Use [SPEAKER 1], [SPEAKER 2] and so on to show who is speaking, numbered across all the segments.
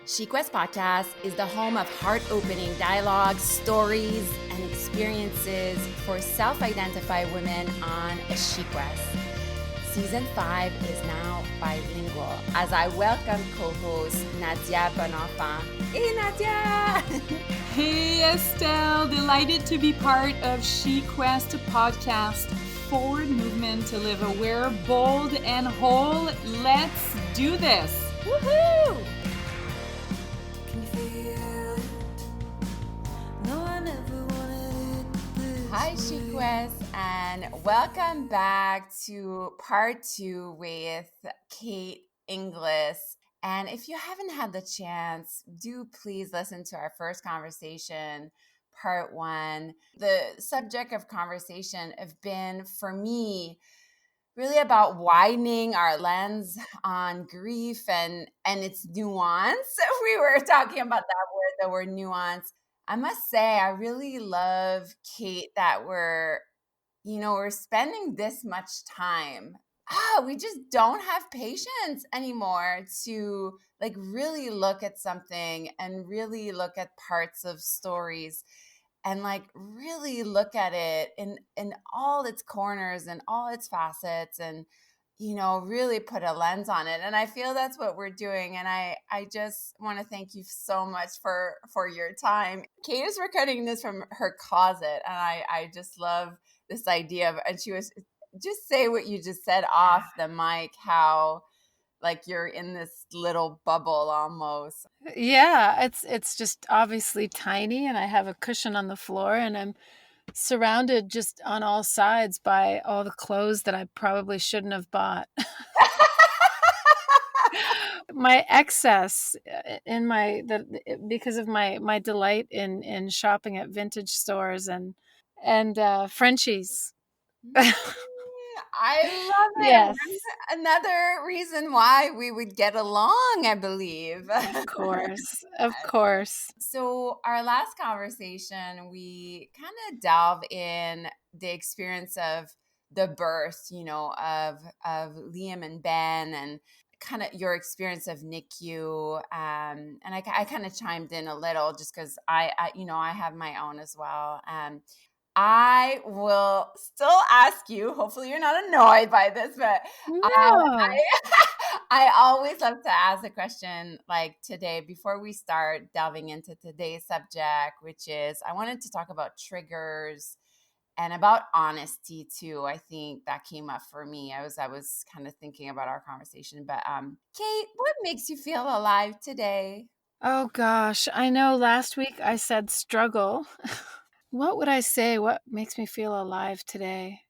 [SPEAKER 1] She Quest Podcast is the home of heart-opening dialogues, stories, and experiences for self-identified women on a She Quest. Season 5 is now bilingual as I welcome co-host Nadia Bonenfant. Hey Nadia!
[SPEAKER 2] Hey Estelle, delighted to be part of She Quest Podcast. Forward movement to live aware, bold, and whole. Let's do this.
[SPEAKER 1] Woohoo! Hi, She Quest, and welcome back to part 2 with Kate Inglis. And if you haven't had the chance, do please listen to our first conversation, part 1. The subject of conversation have been, for me, really about widening our lens on grief and its nuance. We were talking about the word nuance. I must say, I really love, Kate, that we're spending this much time. We just don't have patience anymore to really look at something and really look at parts of stories and really look at it in all its corners and all its facets and really put a lens on it. And I feel that's what we're doing. And I just want to thank you so much for your time. Kate is recording this from her closet, and I just love this idea of, and she was just say what you just said off the mic, how you're in this little bubble almost.
[SPEAKER 3] Yeah, it's just obviously tiny, and I have a cushion on the floor, and I'm surrounded just on all sides by all the clothes that I probably shouldn't have bought. My excess because of my delight in shopping at vintage stores and Frenchies.
[SPEAKER 1] I love it.
[SPEAKER 3] Yes,
[SPEAKER 1] Another reason why we would get along, I believe.
[SPEAKER 3] of course.
[SPEAKER 1] So our last conversation, we kind of delve in the experience of the birth, of Liam and Ben, and kind of your experience of NICU. And I kind of chimed in a little just because I have my own as well. I will still ask you, hopefully you're not annoyed by this, but
[SPEAKER 3] No.
[SPEAKER 1] I always love to ask a question like today before we start delving into today's subject, which is I wanted to talk about triggers and about honesty too. I think that came up for me. I was kind of thinking about our conversation, but Kate, what makes you feel alive today?
[SPEAKER 3] Oh gosh, I know last week I said struggle. What would I say? What makes me feel alive today?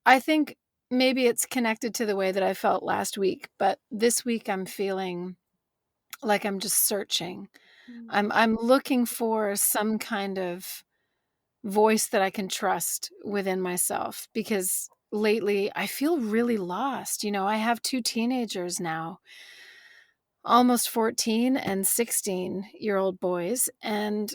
[SPEAKER 3] I think maybe it's connected to the way that I felt last week, but this week I'm feeling like I'm just searching. I'm looking for some kind of voice that I can trust within myself because lately I feel really lost. I have 2 teenagers now, almost 14 and 16-year-old boys, and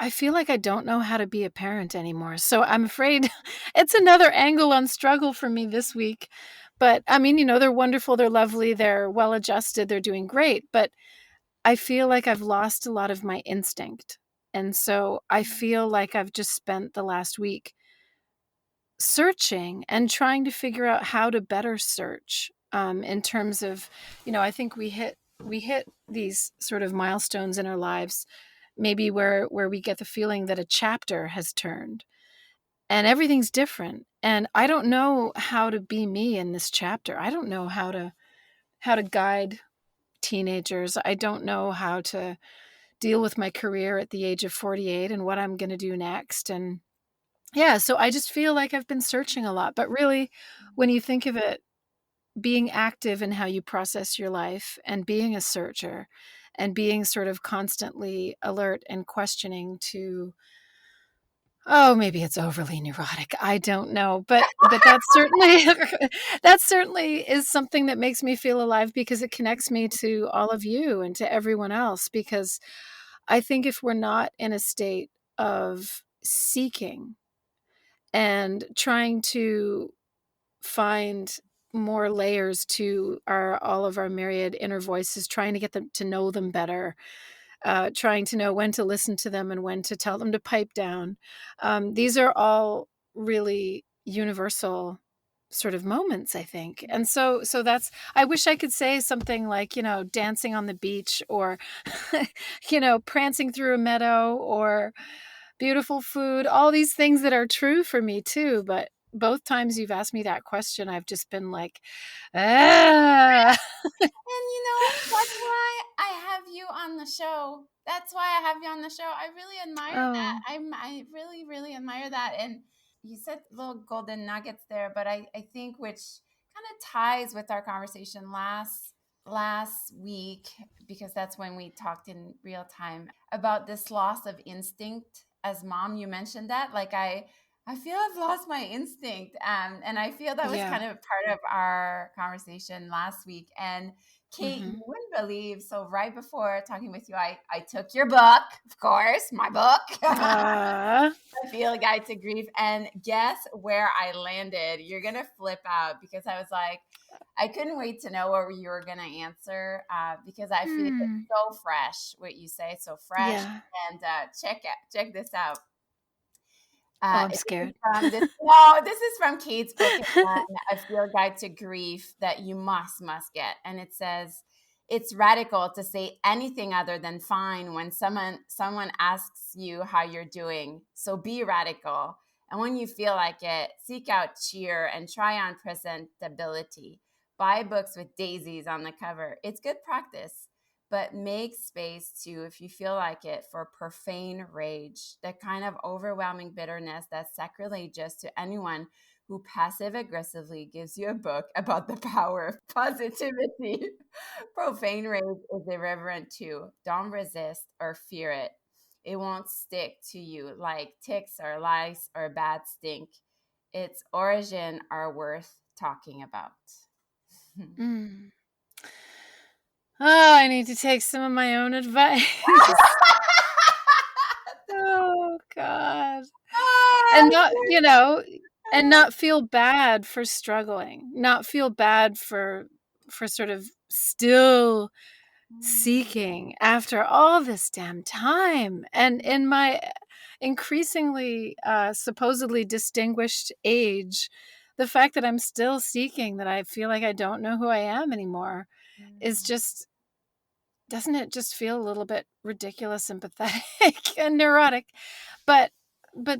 [SPEAKER 3] I feel like I don't know how to be a parent anymore. So I'm afraid it's another angle on struggle for me this week. But I mean, they're wonderful, they're lovely, they're well adjusted, they're doing great. But I feel like I've lost a lot of my instinct. And so I feel like I've just spent the last week searching and trying to figure out how to better search in terms of, I think we hit these sort of milestones in our lives maybe where we get the feeling that a chapter has turned and everything's different, and I don't know how to be me in this chapter. I don't know how to guide teenagers. I don't know how to deal with my career at the age of 48 and what I'm going to do next. And yeah, so I just feel like I've been searching a lot, but really when you think of it, being active in how you process your life and being a searcher and being sort of constantly alert and questioning to, oh, maybe it's overly neurotic, I don't know, but that's certainly that certainly is something that makes me feel alive because it connects me to all of you and to everyone else, because I think if we're not in a state of seeking and trying to find more layers to all of our myriad inner voices, trying to get them to know them better, trying to know when to listen to them and when to tell them to pipe down. These are all really universal sort of moments, I think. And so that's, I wish I could say something like, dancing on the beach, or prancing through a meadow, or beautiful food, all these things that are true for me too. But both times you've asked me that question, I've just been like, ah.
[SPEAKER 1] And that's why I have you on the show. That's why I have you on the show. I really admire that.
[SPEAKER 3] Oh,
[SPEAKER 1] I really, really admire that. And you said little golden nuggets there, but I think which kind of ties with our conversation last week, because that's when we talked in real time about this loss of instinct as mom. You mentioned that, like I feel I've lost my instinct, and I feel that was
[SPEAKER 3] yeah.
[SPEAKER 1] kind of part of our conversation last week. And Kate, you
[SPEAKER 3] Hmm.
[SPEAKER 1] wouldn't believe. So right before talking with you, I took your book, of course, my book.
[SPEAKER 3] Uh,
[SPEAKER 1] I feel a guide to grief. And guess where I landed? You're going to flip out, because I was like, I couldn't wait to know what you were going to answer, because I feel it's
[SPEAKER 3] hmm.
[SPEAKER 1] so fresh, what you say, so fresh.
[SPEAKER 3] Yeah.
[SPEAKER 1] And check this out.
[SPEAKER 3] Oh, I'm
[SPEAKER 1] This is
[SPEAKER 3] scared.
[SPEAKER 1] from this. No, this is from Kate's book, A Field Guide to Grief, that you must get. And it says, it's radical to say anything other than fine when someone asks you how you're doing. So be radical. And when you feel like it, seek out cheer and try on presentability. Buy books with daisies on the cover. It's good practice, but make space too, if you feel like it, for profane rage, that kind of overwhelming bitterness that's sacrilegious to anyone who passive aggressively gives you a book about the power of positivity. Profane rage is irreverent too. Don't resist or fear it. It won't stick to you like ticks or lice or bad stink. Its origin are worth talking about.
[SPEAKER 3] Mm. Oh, I need to take some of my own advice. Oh, God. And
[SPEAKER 1] Oh,
[SPEAKER 3] not, and not feel bad for struggling, not feel bad for sort of still seeking after all this damn time. And in my increasingly supposedly distinguished age, the fact that I'm still seeking, that I feel like I don't know who I am anymore, is just, doesn't it just feel a little bit ridiculous and pathetic and neurotic? But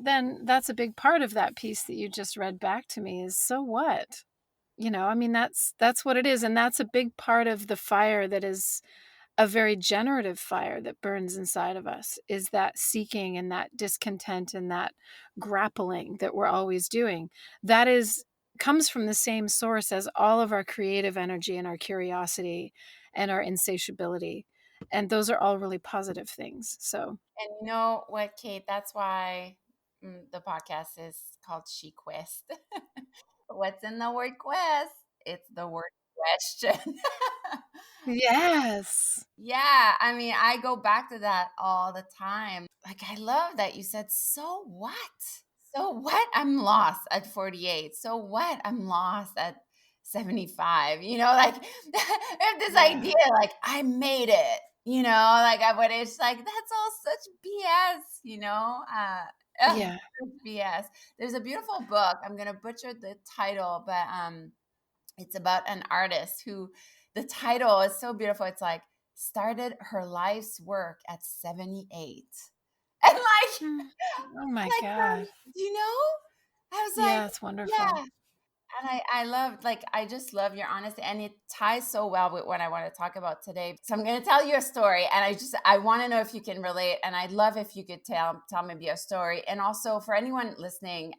[SPEAKER 3] then that's a big part of that piece that you just read back to me, is so what? I mean, that's what it is. And that's a big part of the fire that is a very generative fire that burns inside of us, is that seeking and that discontent and that grappling that we're always doing. That is, comes from the same source as all of our creative energy and our curiosity and our insatiability. And those are all really positive things. So,
[SPEAKER 1] And you know what, Kate? That's why the podcast is called She Quest. What's in the word quest? It's the word question.
[SPEAKER 3] yes.
[SPEAKER 1] Yeah, I mean, I go back to that all the time. Like, I love that you said, so what? So what? I'm lost at 48. So what? I'm lost at 75. Like, I have this idea,
[SPEAKER 3] Yeah.
[SPEAKER 1] like, I made it, like, but it's like, that's all such BS,
[SPEAKER 3] Yeah.
[SPEAKER 1] such BS. There's a beautiful book. I'm going to butcher the title, but it's about an artist who, the title is so beautiful. It's like, started her life's work at 78. And like,
[SPEAKER 3] Mm. Oh my
[SPEAKER 1] like,
[SPEAKER 3] God.
[SPEAKER 1] you know, I was like,
[SPEAKER 3] Yeah, it's wonderful.
[SPEAKER 1] yeah. And I love, like, I just love your honesty. And it ties so well with what I want to talk about today. So I'm going to tell you a story. And I want to know if you can relate. And I'd love if you could tell maybe a story. And also for anyone listening,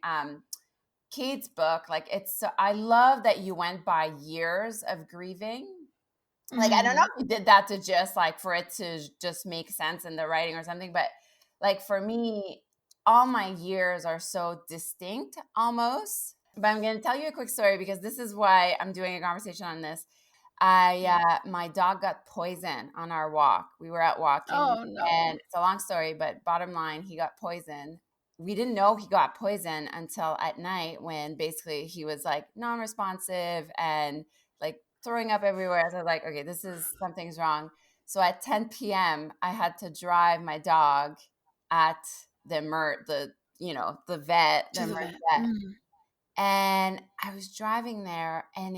[SPEAKER 1] Kate's book, like, it's so, I love that you went by years of grieving. Like, I don't know
[SPEAKER 3] Mm.
[SPEAKER 1] if you did that to just like for it to just make sense in the writing or something, but like for me, all my years are so distinct almost. But I'm going to tell you a quick story, because this is why I'm doing a conversation on this.
[SPEAKER 3] Yeah.
[SPEAKER 1] My dog got poisoned on our walk. We were out walking,
[SPEAKER 3] Oh no.
[SPEAKER 1] and it's a long story, but bottom line, he got poisoned. we didn't know he got poisoned until at night, when basically he was like non-responsive and like throwing up everywhere. So I was like, okay, this is something's wrong. So at 10 p.m., I had to drive my dog at the vet, the
[SPEAKER 3] To the
[SPEAKER 1] emergency
[SPEAKER 3] vet.
[SPEAKER 1] vet.
[SPEAKER 3] Mm.
[SPEAKER 1] And I was driving there and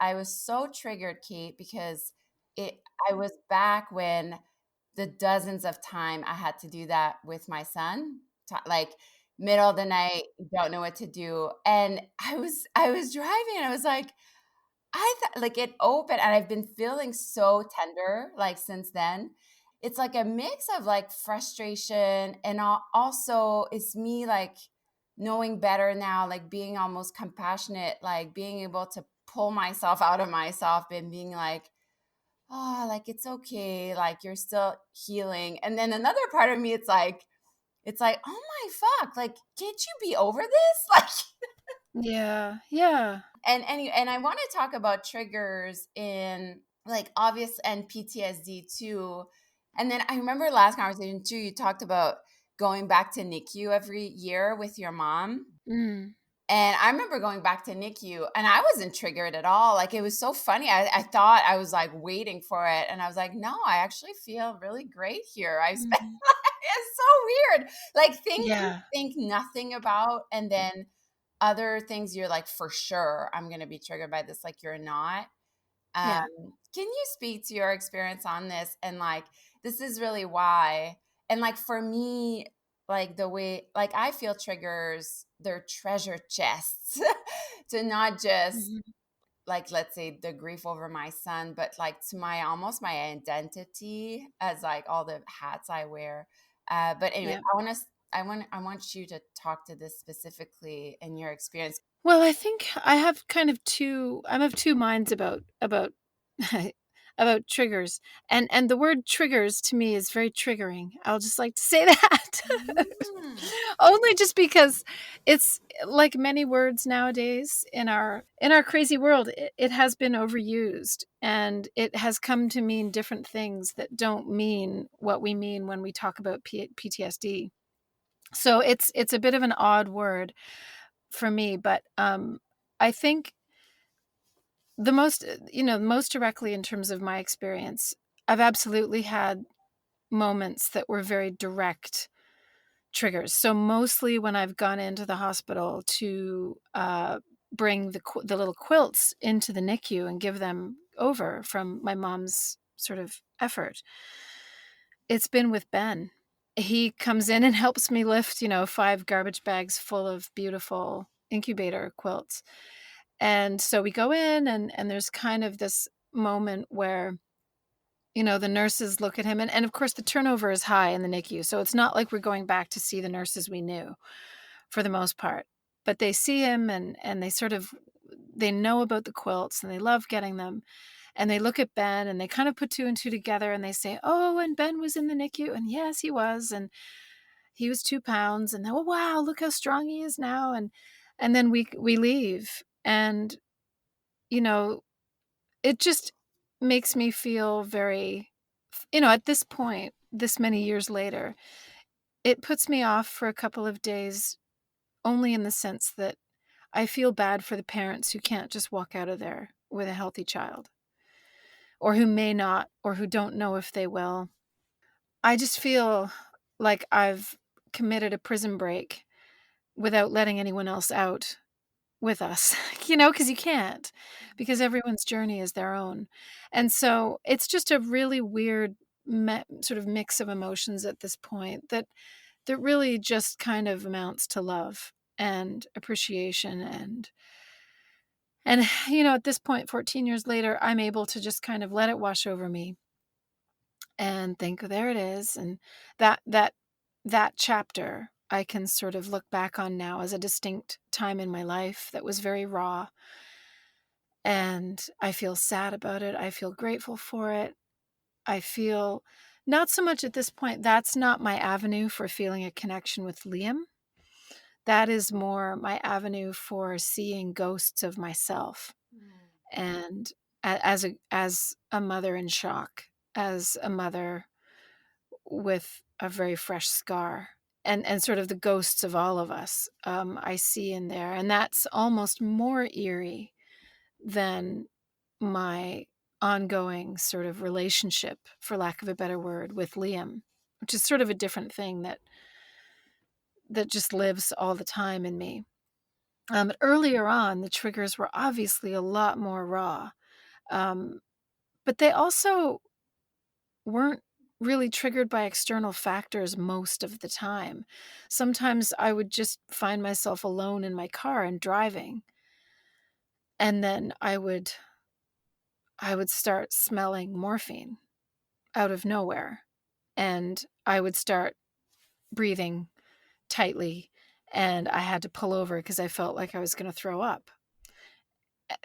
[SPEAKER 1] I was so triggered, Kate, because it I was back when the dozens of time I had to do that with my son, like middle of the night, you don't know what to do. And I was driving and I was like, I thought like it opened and I've been feeling so tender like since then. It's like a mix of like frustration and also it's me like knowing better now, like being almost compassionate, like being able to pull myself out of myself and being like, oh, like it's okay, like you're still healing. And then another part of me, it's like, oh my fuck, like can't you be over this? Like
[SPEAKER 3] Yeah. Yeah.
[SPEAKER 1] and I want to talk about triggers in like obvious and PTSD too. And then I remember last conversation too, you talked about going back to NICU every year with your mom.
[SPEAKER 3] Mm.
[SPEAKER 1] And I remember going back to NICU and I wasn't triggered at all. Like it was so funny. I thought I was like waiting for it. And I was like, no, I actually feel really great here. I spent
[SPEAKER 3] Mhm.
[SPEAKER 1] it's so weird. Like things you
[SPEAKER 3] Yeah.
[SPEAKER 1] think nothing about, and then other things you're like, for sure, I'm gonna be triggered by this. Like you're not.
[SPEAKER 3] Yeah.
[SPEAKER 1] Can you speak to your experience on this? And like, this is really why. And like for me, like the way, like I feel triggers, they're treasure chests to not just
[SPEAKER 3] Mhm.
[SPEAKER 1] like, let's say the grief over my son, but like to my almost my identity as like all the hats I wear. But anyway,
[SPEAKER 3] Yeah.
[SPEAKER 1] I want you to talk to this specifically in your experience.
[SPEAKER 3] Well, I think I have kind of I'm of two minds about about triggers. And the word triggers to me is very triggering. I'll just like to say that.
[SPEAKER 1] Mm.
[SPEAKER 3] Only just because it's like many words nowadays in our crazy world, it has been overused and it has come to mean different things that don't mean what we mean when we talk about PTSD. So it's a bit of an odd word for me, but I think the most most directly in terms of my experience, I've absolutely had moments that were very direct triggers. So mostly when I've gone into the hospital to bring the little quilts into the NICU and give them over from my mom's sort of effort, it's been with Ben. He comes in and helps me lift, 5 garbage bags full of beautiful incubator quilts. And so we go in and there's kind of this moment where, the nurses look at him and of course the turnover is high in the NICU. So it's not like we're going back to see the nurses we knew for the most part. But they see him and they sort of they know about the quilts and they love getting them. And they look at Ben and they kind of put two and two together and they say, "Oh, and Ben was in the NICU." And yes, he was. And he was 2 pounds. And oh, wow, look how strong he is now. And then we leave. And, you know, it just makes me feel very, at this point, this many years later, it puts me off for a couple of days only in the sense that I feel bad for the parents who can't just walk out of there with a healthy child or who may not or who don't know if they will. I just feel like I've committed a prison break without letting anyone else out with us, because you can't, because everyone's journey is their own. And so it's just a really weird sort of mix of emotions at this point that really just kind of amounts to love and appreciation and at this point 14 years later I'm able to just kind of let it wash over me and think, there it is. And that chapter I can sort of look back on now as a distinct time in my life that was very raw. And I feel sad about it. I feel grateful for it. I feel not so much at this point, that's not my avenue for feeling a connection with Liam. That is more my avenue for seeing ghosts of myself and as a mother in shock, as a mother with a very fresh scar. and sort of the ghosts of all of us, I see in there. And that's almost more eerie than my ongoing sort of relationship, for lack of a better word, with Liam, which is sort of a different thing that just lives all the time in me. But earlier on, the triggers were obviously a lot more raw, um, but they also weren't really triggered by external factors most of the time. Sometimes I would just find myself alone in my car and driving, and then I would start smelling morphine out of nowhere, and I would start breathing tightly, and I had to pull over because I felt like I was going to throw up,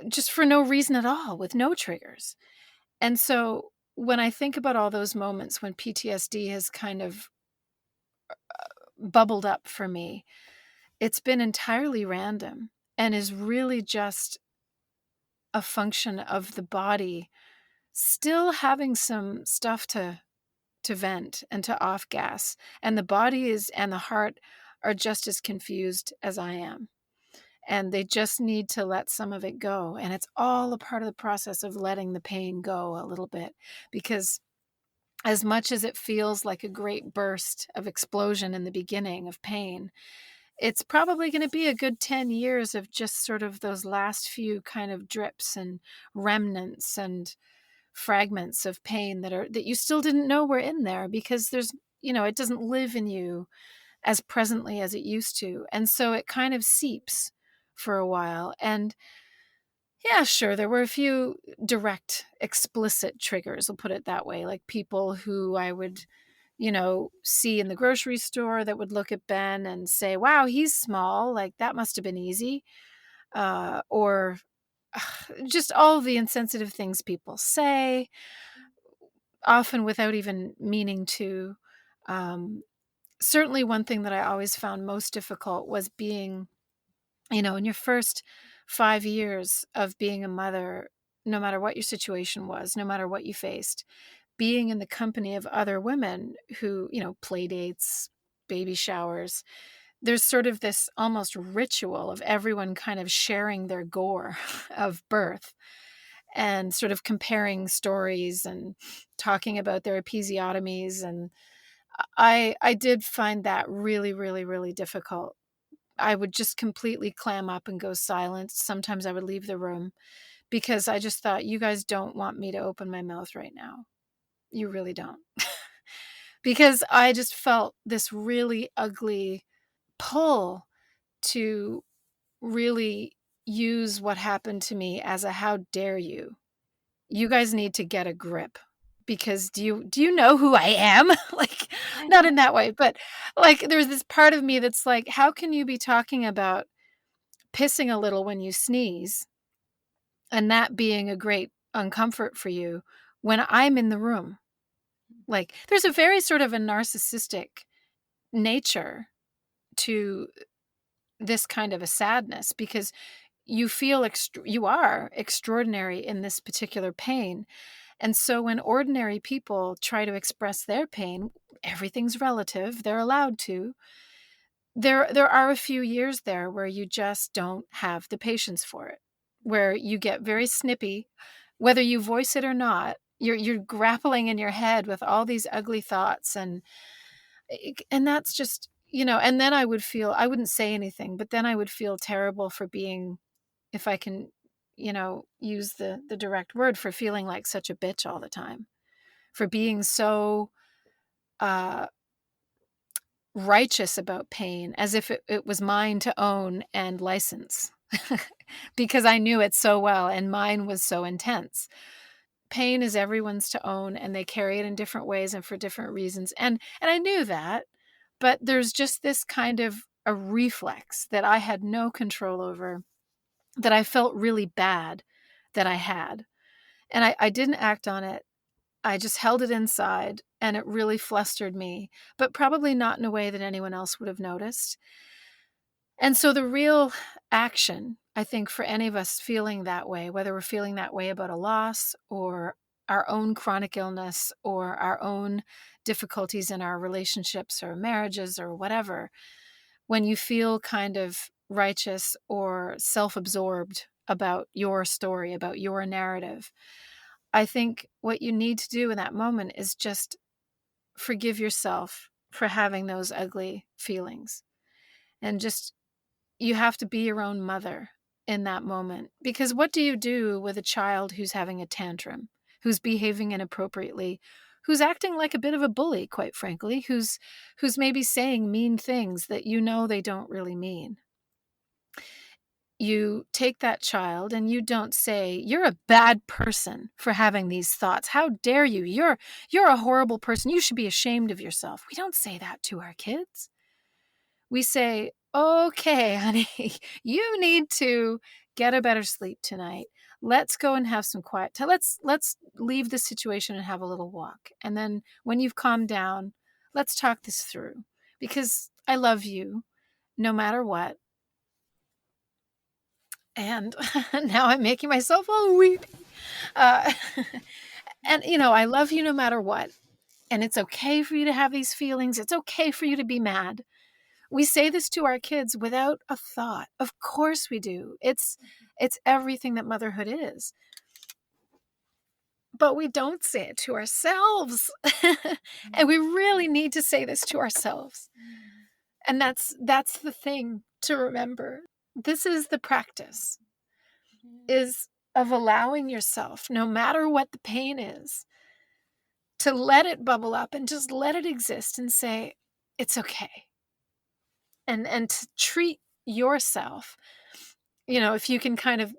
[SPEAKER 3] just for no reason at all, with no triggers. And so when I think about all those moments when PTSD has kind of bubbled up for me, it's been entirely random and is really just a function of the body still having some stuff to vent and to off gas, and the body is and the heart are just as confused as I am, and they just need to let some of it go. And it's all a part of the process of letting the pain go a little bit, because as much as it feels like a great burst of explosion in the beginning of pain, it's probably going to be a good 10 years of just sort of those last few kind of drips and remnants and fragments of pain that you still didn't know were in there, because there's, it doesn't live in you as presently as it used to. And so it kind of seeps for a while. And yeah, sure, there were a few direct, explicit triggers, we'll put it that way, like people who I would, see in the grocery store that would look at Ben and say, wow, he's small. Like, that must have been easy. Or just all the insensitive things people say, often without even meaning to. Certainly, one thing that I always found most difficult was being, in your first 5 years of being a mother, no matter what your situation was, no matter what you faced, being in the company of other women who, play dates, baby showers, there's sort of this almost ritual of everyone kind of sharing their gore of birth and sort of comparing stories and talking about their episiotomies. And I did find that really, really, really difficult. I would just completely clam up and go silent. Sometimes I would leave the room because I just thought, you guys don't want me to open my mouth right now. You really don't. Because I just felt this really ugly pull to really use what happened to me as a how dare you. You guys need to get a grip, because do you know who I am? Like, not in that way, but like there's this part of me that's like, how can you be talking about pissing a little when you sneeze and that being a great uncomfort for you when I'm in the room? Like, there's a very sort of a narcissistic nature to this kind of a sadness, because you feel you are extraordinary in this particular pain. And so when ordinary people try to express their pain, everything's relative, they're allowed to. There are a few years there where you just don't have the patience for it, where you get very snippy, whether you voice it or not. You're grappling in your head with all these ugly thoughts, and that's just, and then I wouldn't say anything, but then I would feel terrible for being, if I can, use the direct word, for feeling like such a bitch all the time, for being so righteous about pain, as if it was mine to own and license, because I knew it so well and mine was so intense. Pain is everyone's to own, and they carry it in different ways and for different reasons. And I knew that, but there's just this kind of a reflex that I had no control over, that I felt really bad that I had. And I didn't act on it. I just held it inside, and it really flustered me, but probably not in a way that anyone else would have noticed. And so the real action, I think, for any of us feeling that way, whether we're feeling that way about a loss or our own chronic illness or our own difficulties in our relationships or marriages or whatever, when you feel kind of righteous or self-absorbed about your story, about your narrative, I think what you need to do in that moment is just forgive yourself for having those ugly feelings. And just, you have to be your own mother in that moment. Because what do you do with a child who's having a tantrum, who's behaving inappropriately, who's acting like a bit of a bully, quite frankly, who's maybe saying mean things that you know they don't really mean? You take that child and you don't say, "You're a bad person for having these thoughts. How dare you? You're a horrible person. You should be ashamed of yourself." We don't say that to our kids. We say, "Okay, honey, you need to get a better sleep tonight. Let's go and have some quiet time. Let's leave the situation and have a little walk. And then when you've calmed down, let's talk this through because I love you no matter what." And now I'm making myself all weepy. Uh, and, I love you no matter what. And it's okay for you to have these feelings. It's okay for you to be mad. We say this to our kids without a thought. Of course we do. It's everything that motherhood is. But we don't say it to ourselves. And we really need to say this to ourselves. And that's the thing to remember. This is the practice, is of allowing yourself, no matter what the pain is, to let it bubble up and just let it exist and say, it's okay. And to treat yourself, if you can kind of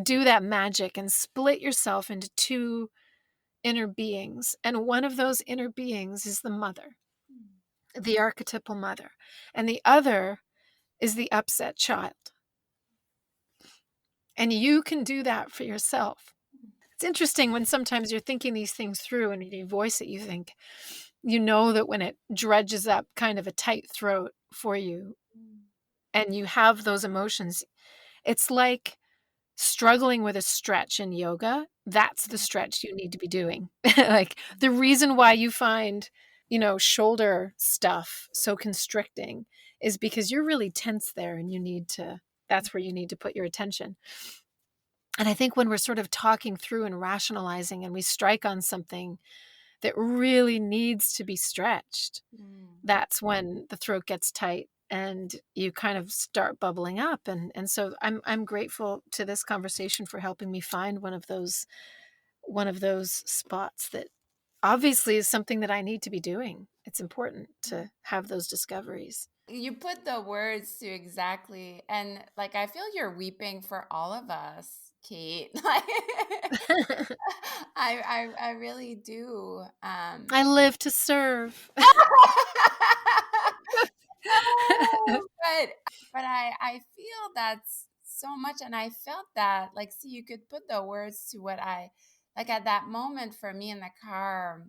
[SPEAKER 3] do that magic and split yourself into two inner beings. And one of those inner beings is the mother, the archetypal mother. And the other is the upset child. And you can do that for yourself. It's interesting when sometimes you're thinking these things through and you voice it, you think, that when it dredges up kind of a tight throat for you and you have those emotions, it's like struggling with a stretch in yoga. That's the stretch you need to be doing. Like the reason why you find, shoulder stuff so constricting is because you're really tense there and that's where you need to put your attention. And I think when we're sort of talking through and rationalizing and we strike on something that really needs to be stretched, that's when the throat gets tight and you kind of start bubbling up. And so I'm grateful to this conversation for helping me find one of those spots that obviously is something that I need to be doing. It's important to have those discoveries.
[SPEAKER 1] You put the words to exactly, and like I feel you're weeping for all of us, Kate. Like I really do.
[SPEAKER 3] I live to serve.
[SPEAKER 1] but I feel that's so much, and I felt that like, see, you could put the words to what I like at that moment for me in the car.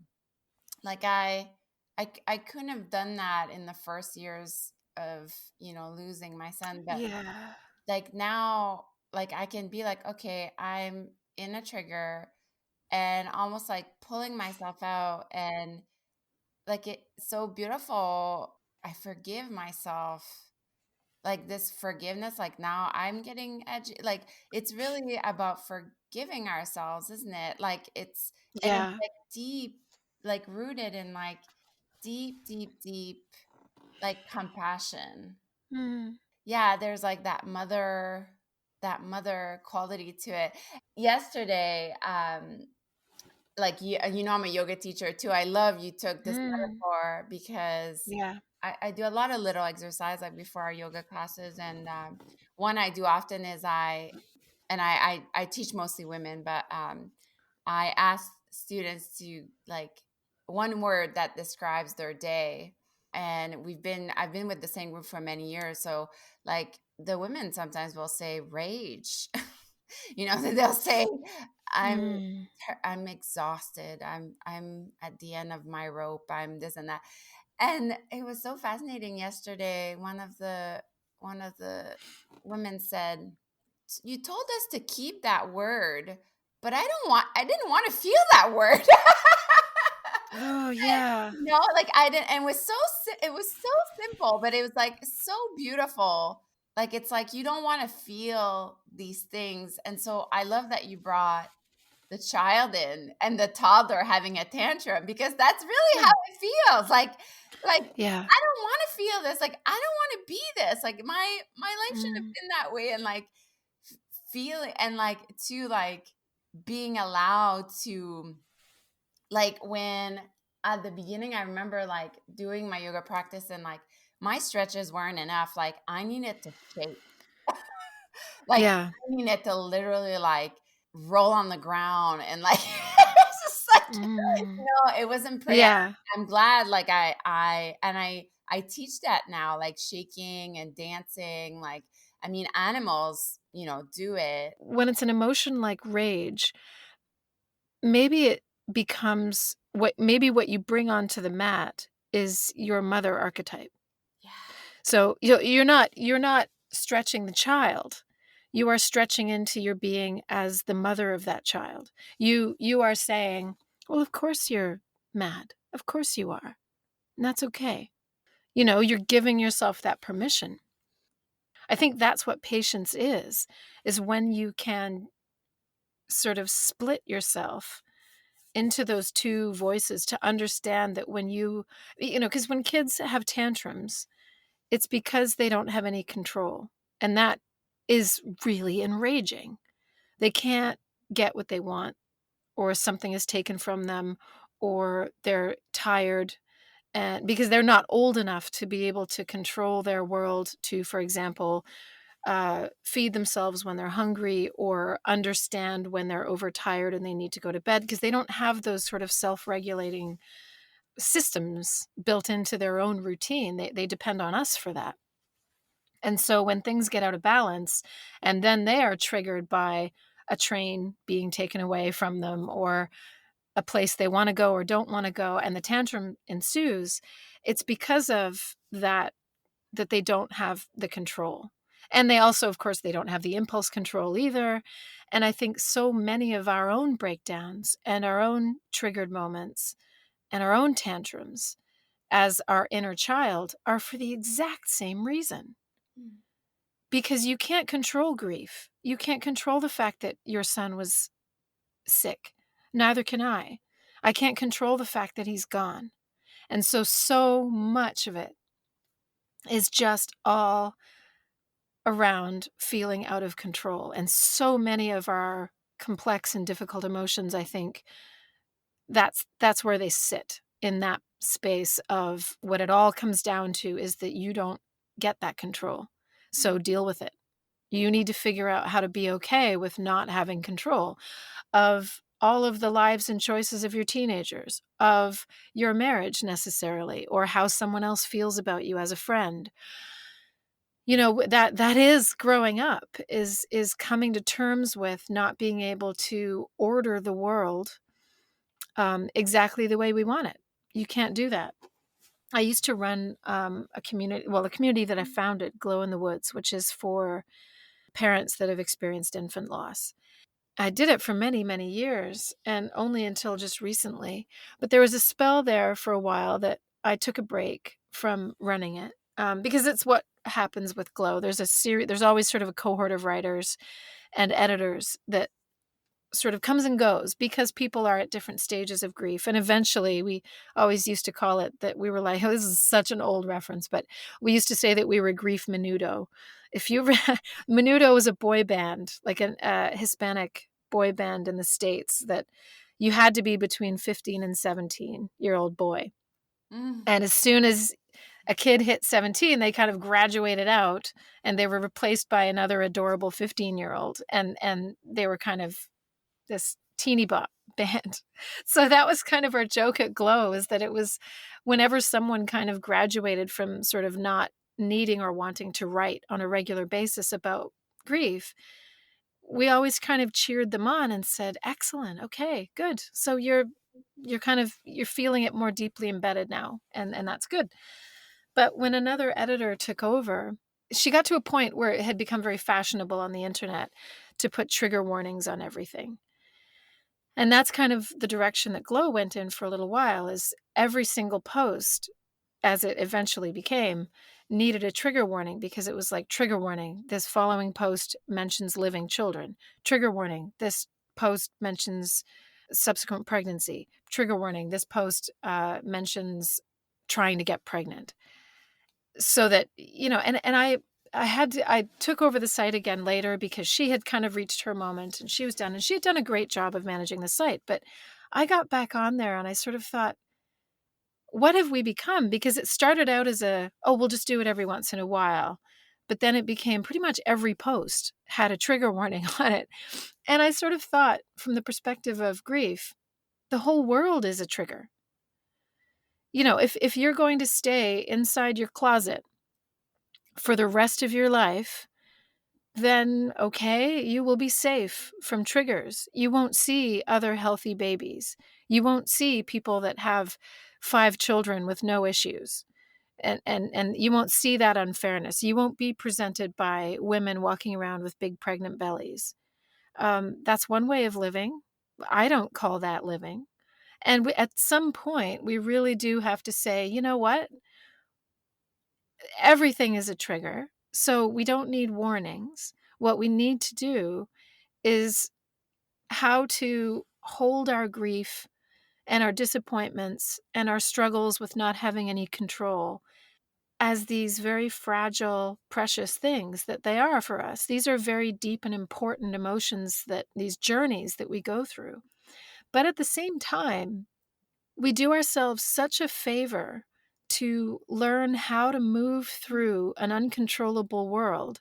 [SPEAKER 1] Like I couldn't have done that in the first years of losing my son, but
[SPEAKER 3] Yeah.
[SPEAKER 1] like now, like I can be like, okay, I'm in a trigger and almost like pulling myself out, and like it's so beautiful. I forgive myself, like this forgiveness, like now I'm getting edgy, like it's really about forgiving ourselves, isn't it? Like and it's
[SPEAKER 3] Yeah.
[SPEAKER 1] like deep, like rooted in like deep, deep, deep, like compassion.
[SPEAKER 3] Mm.
[SPEAKER 1] Yeah, there's like that mother quality to it. Yesterday, like I'm a yoga teacher too. I love you took this
[SPEAKER 3] Mm.
[SPEAKER 1] metaphor because
[SPEAKER 3] Yeah.
[SPEAKER 1] I do a lot of little exercise like before our yoga classes, and one I do often is I teach mostly women, but I ask students to like one word that describes their day. And I've been with the same group for many years. So like the women sometimes will say rage. They'll say, I'm
[SPEAKER 3] Mm.
[SPEAKER 1] I'm exhausted. I'm at the end of my rope. I'm this and that. And it was so fascinating yesterday. One of the women said, "You told us to keep that word, but I didn't want to feel that word.
[SPEAKER 3] Oh, yeah.
[SPEAKER 1] Like I didn't, and it was so simple, but it was like so beautiful. Like it's like you don't want to feel these things. And so I love that you brought the child in and the toddler having a tantrum, because that's really how
[SPEAKER 3] Yeah.
[SPEAKER 1] it feels. Like
[SPEAKER 3] Yeah.
[SPEAKER 1] I don't want to feel this. Like I don't want to be this. Like my life shouldn't have
[SPEAKER 3] Mm.
[SPEAKER 1] been that way. And like feeling, and like to like being allowed to, like when at the beginning I remember like doing my yoga practice, and like my stretches weren't enough. Like I needed to shake. Like
[SPEAKER 3] Yeah.
[SPEAKER 1] I needed to literally like roll on the ground, and like it's just like
[SPEAKER 3] Mm.
[SPEAKER 1] it wasn't pretty.
[SPEAKER 3] Yeah.
[SPEAKER 1] I'm glad like I teach that now, like shaking and dancing. Like I mean animals, do it.
[SPEAKER 3] When it's an emotion like rage, maybe it becomes what you bring onto the mat is your mother archetype.
[SPEAKER 1] Yeah.
[SPEAKER 3] So you're not stretching the child. You are stretching into your being as the mother of that child. You are saying, "Well, of course you're mad. Of course you are. And that's okay." You're giving yourself that permission. I think that's what patience is when you can sort of split yourself into those two voices to understand that because when kids have tantrums, it's because they don't have any control. And that is really enraging. They can't get what they want, or something is taken from them, or they're tired. And because they're not old enough to be able to control their world to, for example, feed themselves when they're hungry, or understand when they're overtired and they need to go to bed, because they don't have those sort of self-regulating systems built into their own routine. They depend on us for that. And so when things get out of balance, and then they are triggered by a train being taken away from them, or a place they want to go or don't want to go, and the tantrum ensues, it's because of that they don't have the control. And they also, of course, they don't have the impulse control either. And I think so many of our own breakdowns and our own triggered moments and our own tantrums as our inner child are for the exact same reason.
[SPEAKER 1] Mm.
[SPEAKER 3] Because you can't control grief. You can't control the fact that your son was sick. Neither can I. I can't control the fact that he's gone. And so much of it is just all around feeling out of control. And so many of our complex and difficult emotions, I think that's where they sit, in that space of what it all comes down to is that you don't get that control. So deal with it. You need to figure out how to be okay with not having control of all of the lives and choices of your teenagers, of your marriage necessarily, or how someone else feels about you as a friend. That is growing up, is coming to terms with not being able to order the world exactly the way we want it. You can't do that. I used to run a community that I founded, Glow in the Woods, which is for parents that have experienced infant loss. I did it for many, many years, and only until just recently. But there was a spell there for a while that I took a break from running it, because it's what happens with Glow. There's always sort of a cohort of writers and editors that sort of comes and goes because people are at different stages of grief. And eventually, we always used to call it that we were like, oh, this is such an old reference, but we used to say that we were grief menudo. If you Menudo was a boy band, like a Hispanic boy band in the States, that you had to be between 15 and 17-year-old boy.
[SPEAKER 1] Mm.
[SPEAKER 3] And as soon as a kid hit 17, they kind of graduated out and they were replaced by another adorable 15-year-old. And they were kind of this teeny bop band. So that was kind of our joke at Glow, is that it was whenever someone kind of graduated from sort of not needing or wanting to write on a regular basis about grief, we always kind of cheered them on and said, excellent, okay, good. So you're feeling it more deeply embedded now, and that's good. But when another editor took over, she got to a point where it had become very fashionable on the internet to put trigger warnings on everything. And that's kind of the direction that Glow went in for a little while, is every single post, as it eventually became, needed a trigger warning, because it was like, trigger warning, this following post mentions living children. Trigger warning, this post mentions subsequent pregnancy. Trigger warning, this post mentions trying to get pregnant. So that, and I took over the site again later, because she had kind of reached her moment and she was done, and she had done a great job of managing the site. But I got back on there and I sort of thought, what have we become? Because it started out as we'll just do it every once in a while. But then it became pretty much every post had a trigger warning on it. And I sort of thought, from the perspective of grief, the whole world is a trigger. If you're going to stay inside your closet for the rest of your life, then okay, you will be safe from triggers. You won't see other healthy babies. You won't see people that have 5 children with no issues. And you won't see that unfairness. You won't be presented by women walking around with big pregnant bellies. That's one way of living. I don't call that living. And at some point, we really do have to say, you know what? Everything is a trigger. So we don't need warnings. What we need to do is how to hold our grief and our disappointments and our struggles with not having any control as these very fragile, precious things that they are for us. These are very deep and important emotions, that these journeys that we go through. But at the same time, we do ourselves such a favor to learn how to move through an uncontrollable world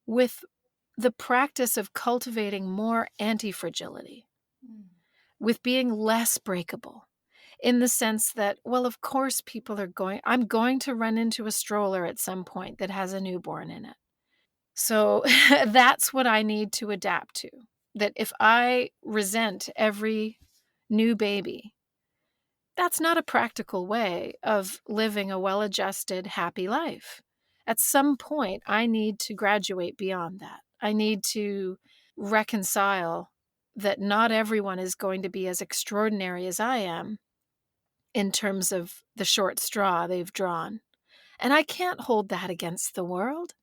[SPEAKER 3] with the practice of cultivating more anti-fragility, with being less breakable, in the sense that, well, of course I'm going to run into a stroller at some point that has a newborn in it. So that's what I need to adapt to. That if I resent every new baby, that's not a practical way of living a well-adjusted, happy life. At some point, I need to graduate beyond that. I need to reconcile that not everyone is going to be as extraordinary as I am in terms of the short straw they've drawn. And I can't hold that against the world.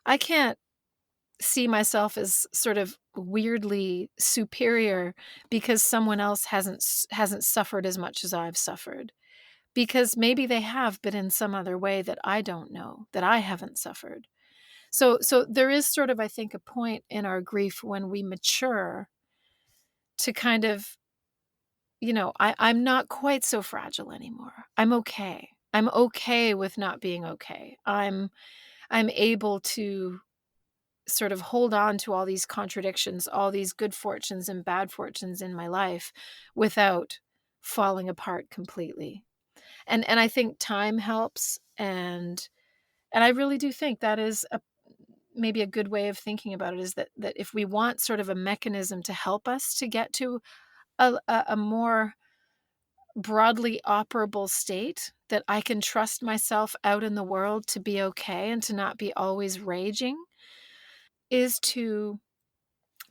[SPEAKER 3] I can't see myself as sort of weirdly superior because someone else hasn't suffered as much as I've suffered. Because maybe they have, but in some other way that I don't know, that I haven't suffered. So there is sort of, I think, a point in our grief when we mature to kind of, I'm not quite so fragile anymore. I'm okay. I'm okay with not being okay. I'm able to sort of hold on to all these contradictions, all these good fortunes and bad fortunes in my life without falling apart completely. And I think time helps, and I really do think that is maybe a good way of thinking about it, is that if we want sort of a mechanism to help us to get to a more broadly operable state, that I can trust myself out in the world to be okay and to not be always raging, is to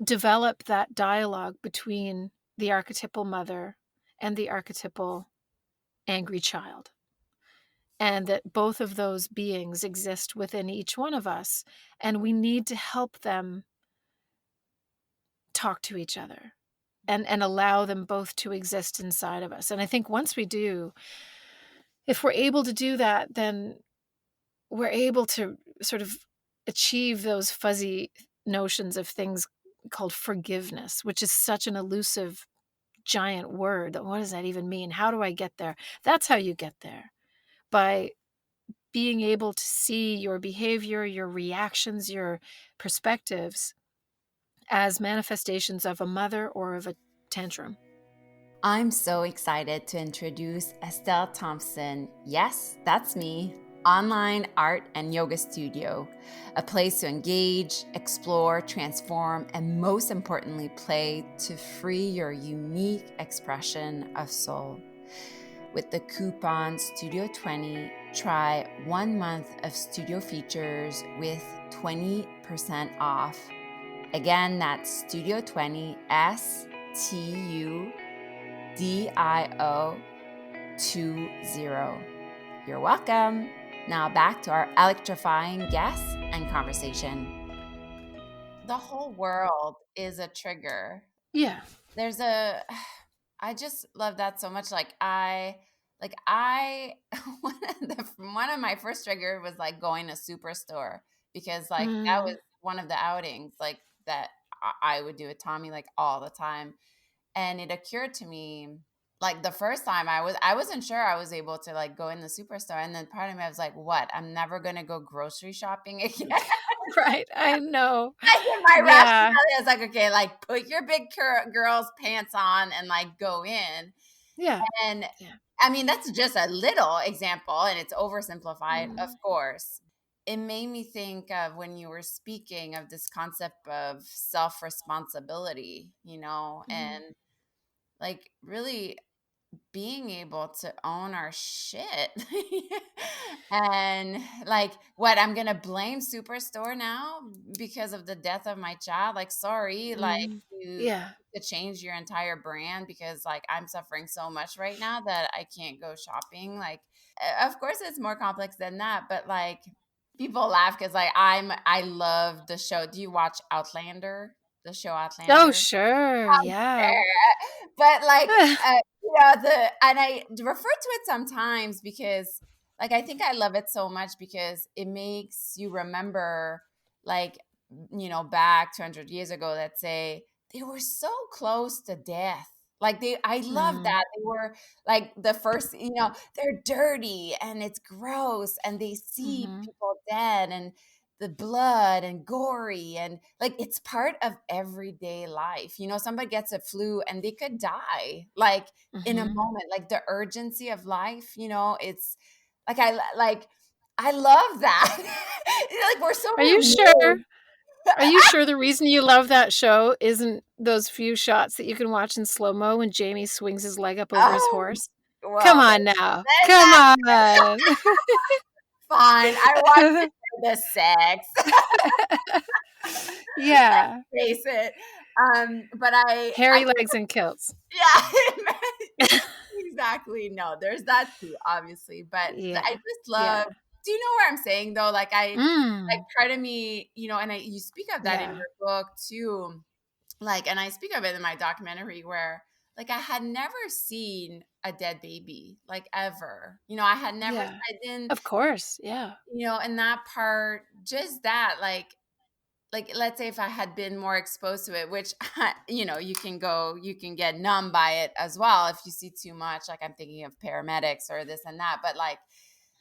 [SPEAKER 3] develop that dialogue between the archetypal mother and the archetypal angry child. And that both of those beings exist within each one of us, and we need to help them talk to each other and allow them both to exist inside of us. And I think once we do, if we're able to do that, then we're able to sort of achieve those fuzzy notions of things called forgiveness, which is such an elusive, giant word. What does that even mean? How do I get there? That's how you get there, by being able to see your behavior, your reactions, your perspectives as manifestations of a mother or of a tantrum.
[SPEAKER 1] I'm so excited to introduce Estelle Thomson. Yes, that's me. Online art and yoga studio, a place to engage, explore, transform, and most importantly, play to free your unique expression of soul. With the coupon Studio 20, try 1 month of studio features with 20% off. Again, that's Studio 20, TUDIO20. You're welcome. Now back to our electrifying guest and conversation. The whole world is a trigger.
[SPEAKER 3] Yeah.
[SPEAKER 1] There's a I just love that so much. I one of my first trigger was like going to superstore, because like that was
[SPEAKER 3] Mm.
[SPEAKER 1] one of the outings like that I would do with Tommy like all the time. And it occurred to me like the first time I wasn't sure I was able to like go in the superstore, and then part of me I was like, what? I'm never gonna go grocery shopping again.
[SPEAKER 3] Right. I know.
[SPEAKER 1] Like in my
[SPEAKER 3] Yeah.
[SPEAKER 1] rationality, I was like, okay, like put your big girl's pants on and like go in.
[SPEAKER 3] Yeah.
[SPEAKER 1] And
[SPEAKER 3] Yeah.
[SPEAKER 1] I mean, that's just a little example and it's oversimplified, of
[SPEAKER 3] Mm.
[SPEAKER 1] course. It made me think of when you were speaking of this concept of self responsibility,
[SPEAKER 3] Mm.
[SPEAKER 1] and like really being able to own our shit. And like, what, I'm gonna blame Superstore now because of the death of my child? Like, sorry, like
[SPEAKER 3] Mm.
[SPEAKER 1] you
[SPEAKER 3] Yeah.
[SPEAKER 1] to change your entire brand because like I'm suffering so much right now that I can't go shopping. Like, of course it's more complex than that, but like people laugh because like I love the show. Do you watch Outlander? The show
[SPEAKER 3] Oh,
[SPEAKER 1] Outlander?
[SPEAKER 3] sure. Yeah.
[SPEAKER 1] But like and I refer to it sometimes because like I think I love it so much because it makes you remember like back 200 years ago, let's say, they were so close to death. Like I love
[SPEAKER 3] Mm.
[SPEAKER 1] that they were like the first, they're dirty and it's gross and they see
[SPEAKER 3] Mhm.
[SPEAKER 1] people dead and the blood and gory, and like it's part of everyday life. Somebody gets a flu and they could die like in a
[SPEAKER 3] Mhm.
[SPEAKER 1] moment, like the urgency of life, it's like I love that. Like we're so
[SPEAKER 3] Are you sure?
[SPEAKER 1] removed.
[SPEAKER 3] Are you sure the reason you love that show isn't those few shots that you can watch in slow-mo when Jamie swings his leg up over his
[SPEAKER 1] Oh,
[SPEAKER 3] horse? Come
[SPEAKER 1] well,
[SPEAKER 3] on now.
[SPEAKER 1] then
[SPEAKER 3] Come
[SPEAKER 1] that's
[SPEAKER 3] on.
[SPEAKER 1] fine. I watched it for the sex.
[SPEAKER 3] Yeah.
[SPEAKER 1] Face it. But I
[SPEAKER 3] Hairy legs and kilts.
[SPEAKER 1] yeah, exactly. No, there's that too, obviously. But I
[SPEAKER 3] Yeah.
[SPEAKER 1] just
[SPEAKER 3] Yeah.
[SPEAKER 1] love. Do you know what I'm saying though? Like
[SPEAKER 3] Mm.
[SPEAKER 1] part of me, and you speak of that in
[SPEAKER 3] Yeah.
[SPEAKER 1] your book too. Like, and I speak of it in my documentary where, like, I had never seen a dead baby, like ever. I had never.
[SPEAKER 3] Yeah.
[SPEAKER 1] I didn't.
[SPEAKER 3] Of course. Yeah.
[SPEAKER 1] In that part, just that, like let's say if I had been more exposed to it, which you can get numb by it as well if you see too much. Like I'm thinking of paramedics or this and that, but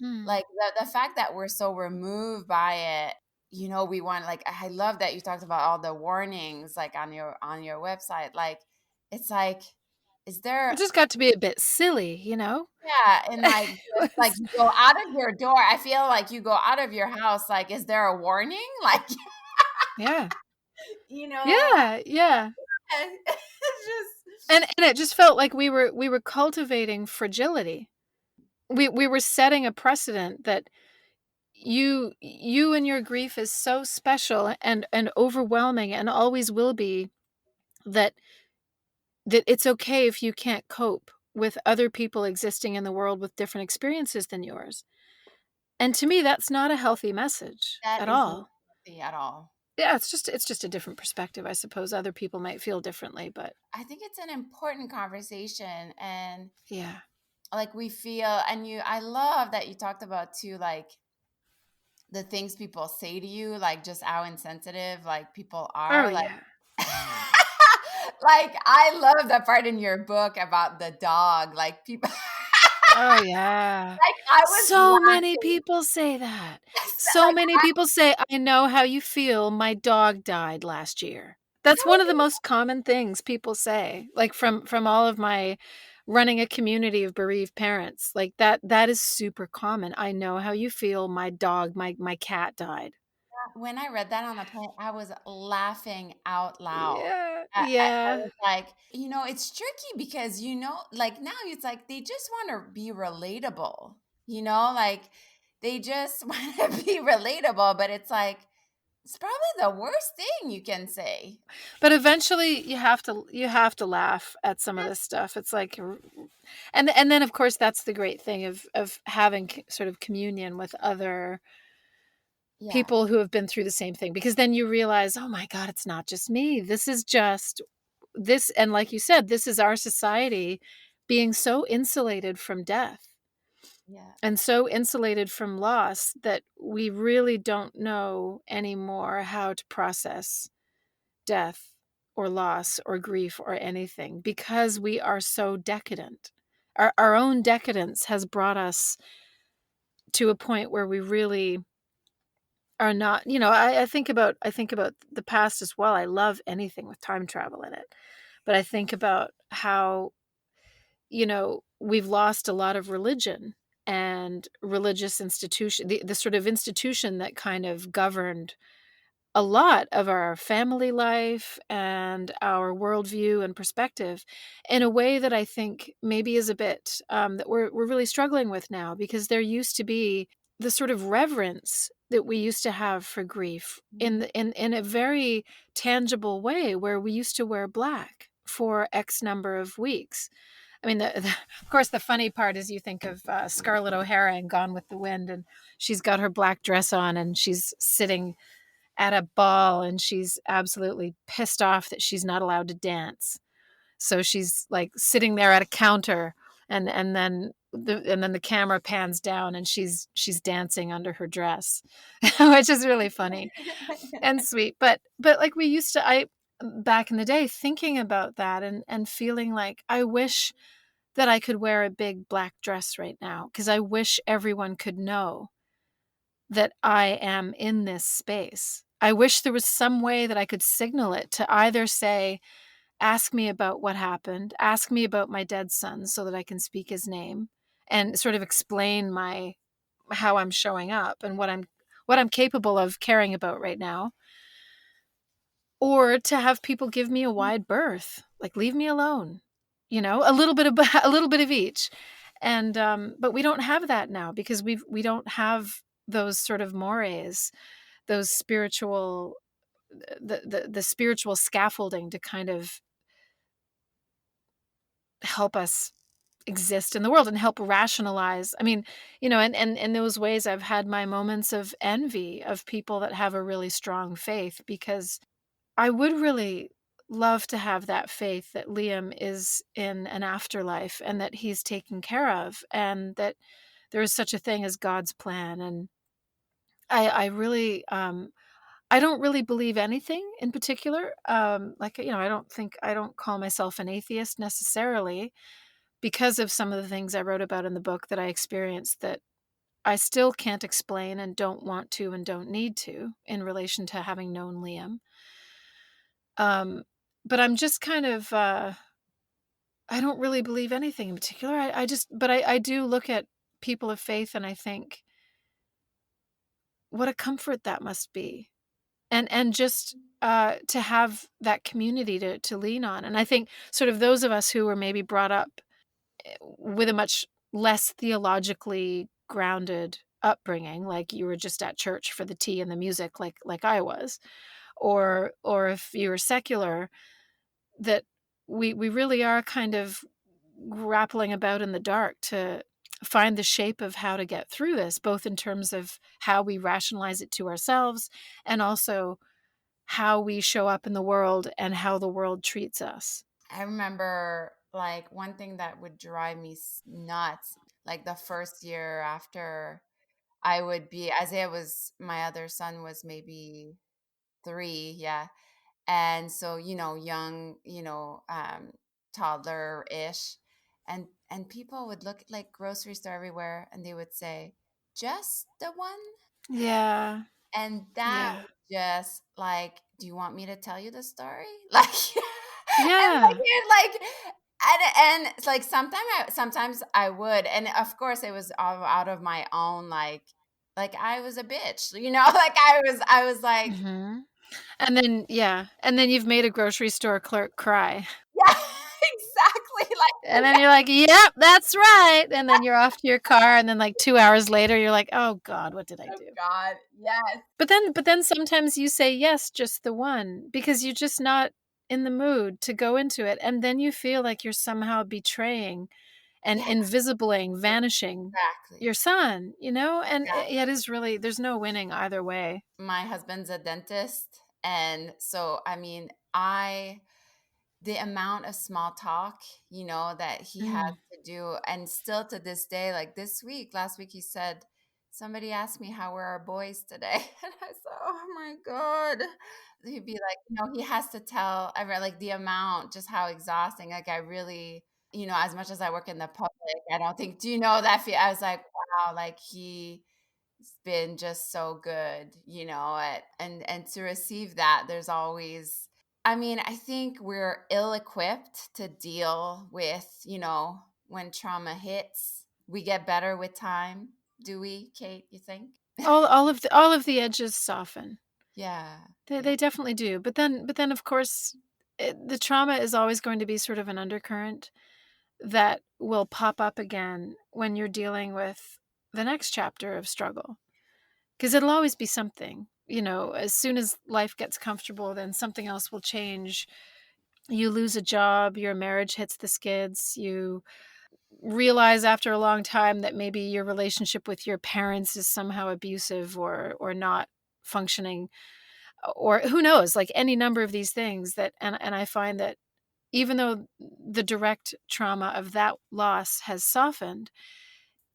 [SPEAKER 3] Mm.
[SPEAKER 1] like the fact that we're so removed by it, we want, like, I love that you talked about all the warnings like on your website. Like it's like, is
[SPEAKER 3] It
[SPEAKER 1] there,
[SPEAKER 3] just got to be a bit silly, you know?
[SPEAKER 1] yeah, and like
[SPEAKER 3] It
[SPEAKER 1] just like
[SPEAKER 3] was
[SPEAKER 1] you go out of your door, I feel like you go out of your house, like, is there a warning? Like,
[SPEAKER 3] yeah.
[SPEAKER 1] you know
[SPEAKER 3] Yeah, yeah.
[SPEAKER 1] it's just
[SPEAKER 3] And it just felt like we were cultivating fragility. We were setting a precedent that you and your grief is so special and overwhelming and always will be, that it's okay if you can't cope with other people existing in the world with different experiences than yours. And to me, that's not a healthy message
[SPEAKER 1] that
[SPEAKER 3] at
[SPEAKER 1] is not
[SPEAKER 3] all.
[SPEAKER 1] healthy at all.
[SPEAKER 3] Yeah, it's just a different perspective. I suppose other people might feel differently, but
[SPEAKER 1] I think it's an important conversation, and
[SPEAKER 3] yeah.
[SPEAKER 1] like we feel, and I love that you talked about too, like the things people say to you, like just how insensitive like people
[SPEAKER 3] Oh
[SPEAKER 1] are, like
[SPEAKER 3] yeah.
[SPEAKER 1] like I love that part in your book about the dog, like people
[SPEAKER 3] Oh yeah.
[SPEAKER 1] like I was
[SPEAKER 3] So many
[SPEAKER 1] laughing.
[SPEAKER 3] people say that. So
[SPEAKER 1] Like
[SPEAKER 3] many people say, "I know how you feel. My dog died last year." That's one of the
[SPEAKER 1] I,
[SPEAKER 3] most common things people say, like, from all of my running a community of bereaved parents. Like, that is super common. "I know how you feel. My dog, my cat died."
[SPEAKER 1] when I read that on the plane, I was laughing out loud.
[SPEAKER 3] Yeah,
[SPEAKER 1] I
[SPEAKER 3] yeah,
[SPEAKER 1] was like, it's tricky because, like now it's like they just want to be relatable, like they just want to be relatable, but it's like It's probably the worst thing you can say.
[SPEAKER 3] But eventually you have to laugh at some of this stuff. It's like, and then of course that's the great thing of having sort of communion with other
[SPEAKER 1] Yeah,
[SPEAKER 3] people who have been through the same thing, because then you realize, oh my god, it's not just me. This is just this, and like you said, this is our society being so insulated from death
[SPEAKER 1] yeah,
[SPEAKER 3] and so insulated from loss that we really don't know anymore how to process death or loss or grief or anything, because we are so decadent. Our own decadence has brought us to a point where we really are not, I think about the past as well. I love anything with time travel in it. But I think about how, we've lost a lot of religion and religious institution, the sort of institution that kind of governed a lot of our family life and our worldview and perspective, in a way that I think maybe is a bit, that we're really struggling with now, because there used to be the sort of reverence that we used to have for grief
[SPEAKER 1] mhm.
[SPEAKER 3] in a very tangible way, where we used to wear black for X number of weeks. I mean, of course, the funny part is you think of Scarlett O'Hara in Gone with the Wind, and she's got her black dress on, and she's sitting at a ball, and she's absolutely pissed off that she's not allowed to dance. So she's like sitting there at a counter, and then the camera pans down, and she's dancing under her dress, which is really funny and sweet. But like we used to, I back in the day, thinking about that and feeling like I wish that I could wear a big black dress right now, because I wish everyone could know that I am in this space. I wish there was some way that I could signal it, to either say, ask me about what happened, ask me about my dead son so that I can speak his name and sort of explain my how I'm showing up and what I'm capable of caring about right now, or to have people give me a wide berth, like leave me alone, a little bit of a little bit of each. And but we don't have that now, because we don't have those sort of mores, those spiritual the spiritual scaffolding to kind of help us exist in the world and help rationalize. I mean, and in those ways I've had my moments of envy of people that have a really strong faith, because I would really love to have that faith that Liam is in an afterlife and that he's taken care of, and that there is such a thing as God's plan. And I really, I don't really believe anything in particular. Like, I don't call myself an atheist necessarily, because of some of the things I wrote about in the book that I experienced that I still can't explain and don't want to and don't need to, in relation to having known Liam. Um, but I'm just kind of, I don't really believe anything in particular. But I do look at people of faith, and I think, what a comfort that must be. And just to have that community to lean on. And I think sort of those of us who were maybe brought up with a much less theologically grounded upbringing, like you were just at church for the tea and the music, like I was, or if you were secular, that we really are kind of grappling about in the dark to find the shape of how to get through this, both in terms of how we rationalize it to ourselves, and also how we show up in the world and how the world treats us.
[SPEAKER 1] I remember like one thing that would drive me nuts, like the first year after I would be, Isaiah was, my other son was maybe 3, yeah. And so, young, toddler-ish. And people would look like grocery store everywhere and they would say, just the one?
[SPEAKER 3] Yeah.
[SPEAKER 1] And that
[SPEAKER 3] Yeah.
[SPEAKER 1] was just like, do you want me to tell you the story? Like, and like
[SPEAKER 3] Yeah.
[SPEAKER 1] you're like, and it's like sometimes I would, and of course it was all out of my own like I was a bitch, like I was like,
[SPEAKER 3] Mhm. And then you've made a grocery store clerk cry.
[SPEAKER 1] yeah, exactly.
[SPEAKER 3] And then you're like, yep, that's right. And then you're off to your car. And then like 2 hours later, you're like, oh God, what did I
[SPEAKER 1] Oh
[SPEAKER 3] do?
[SPEAKER 1] God, yes.
[SPEAKER 3] But then sometimes you say yes, just the one, because you're just not in the mood to go into it. And then you feel like you're somehow betraying and
[SPEAKER 1] Yeah,
[SPEAKER 3] invisibling, vanishing
[SPEAKER 1] exactly.
[SPEAKER 3] your son, and
[SPEAKER 1] Yeah.
[SPEAKER 3] it is really, there's no winning either way.
[SPEAKER 1] My husband's a dentist, and so I mean, I the amount of small talk, that he has
[SPEAKER 3] Mm.
[SPEAKER 1] to do, and still to this day, like last week, he said, somebody asked me how were our boys today, and I said, oh my God. He'd be like, he has to tell like the amount, just how exhausting. Like I really, as much as I work in the public, I don't think, do you know that feel? I was like, wow, like he's been just so good, and to receive that, there's always, I mean, I think we're ill-equipped to deal with, when trauma hits. We get better with time. Do we, Kate, you think?
[SPEAKER 3] All of the edges soften.
[SPEAKER 1] Yeah. Yeah.
[SPEAKER 3] They definitely do. But then of course, the trauma is always going to be sort of an undercurrent that will pop up again when you're dealing with the next chapter of struggle. Because it'll always be something. As soon as life gets comfortable, then something else will change. You lose a job, your marriage hits the skids, you realize after a long time that maybe your relationship with your parents is somehow abusive or not functioning, or who knows, like any number of these things that, and I find that even though the direct trauma of that loss has softened,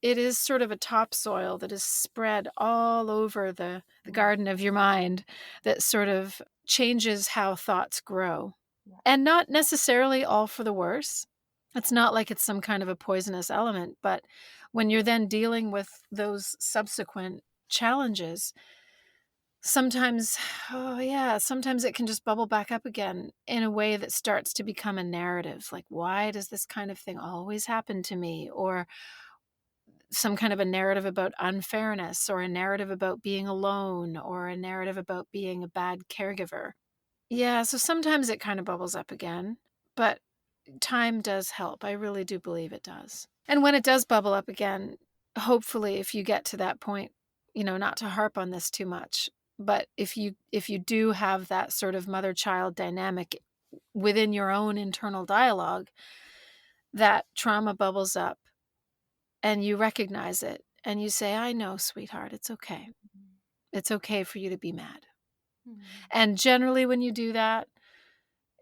[SPEAKER 3] it is sort of a topsoil that is spread all over the
[SPEAKER 1] Mm,
[SPEAKER 3] garden of your mind that sort of changes how thoughts grow.
[SPEAKER 1] yeah.
[SPEAKER 3] And not necessarily all for the worse. It's not like it's some kind of a poisonous element, but when you're then dealing with those subsequent challenges, sometimes, oh yeah, sometimes it can just bubble back up again in a way that starts to become a narrative. Like, why does this kind of thing always happen to me? Or some kind of a narrative about unfairness, or a narrative about being alone, or a narrative about being a bad caregiver. Yeah, so sometimes it kind of bubbles up again, but time does help. I really do believe it does. And when it does bubble up again, hopefully if you get to that point, not to harp on this too much, but if you do have that sort of mother-child dynamic within your own internal dialogue, that trauma bubbles up and you recognize it and you say, I know, sweetheart, it's okay. It's okay for you to be mad.
[SPEAKER 1] Mhm.
[SPEAKER 3] And generally, when you do that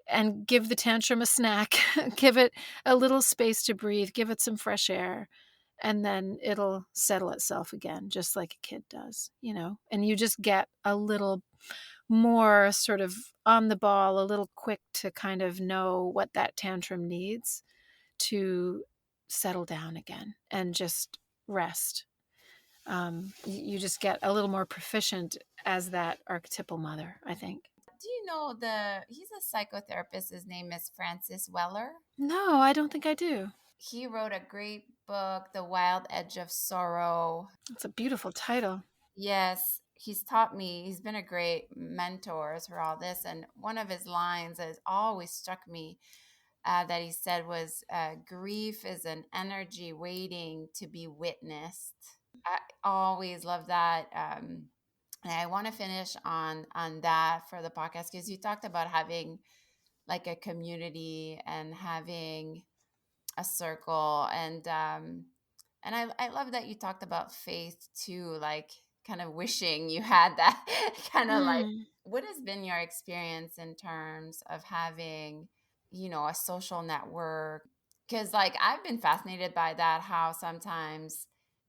[SPEAKER 3] and give the tantrum a snack, give it a little space to breathe, give it some fresh air, and then it'll settle itself again, just like a kid does. And you just get a little more sort of on the ball, a little quick to kind of know what that tantrum needs to settle down again and just rest. You just get a little more proficient as that archetypal mother, I think.
[SPEAKER 1] Do you know he's a psychotherapist. His name is Francis Weller.
[SPEAKER 3] No, I don't think I do.
[SPEAKER 1] He wrote a great book, The Wild Edge of Sorrow.
[SPEAKER 3] It's a beautiful title.
[SPEAKER 1] Yes, he's been a great mentor through all this. And one of his lines that has always struck me, that he said was, grief is an energy waiting to be witnessed. I always love that. And I want to finish on that for the podcast, because you talked about having like a community and having a circle, and I love that you talked about faith too, like kind of wishing you had that kind of like,
[SPEAKER 3] Mm.
[SPEAKER 1] what has been your experience in terms of having, a social network? Because like I've been fascinated by that, how sometimes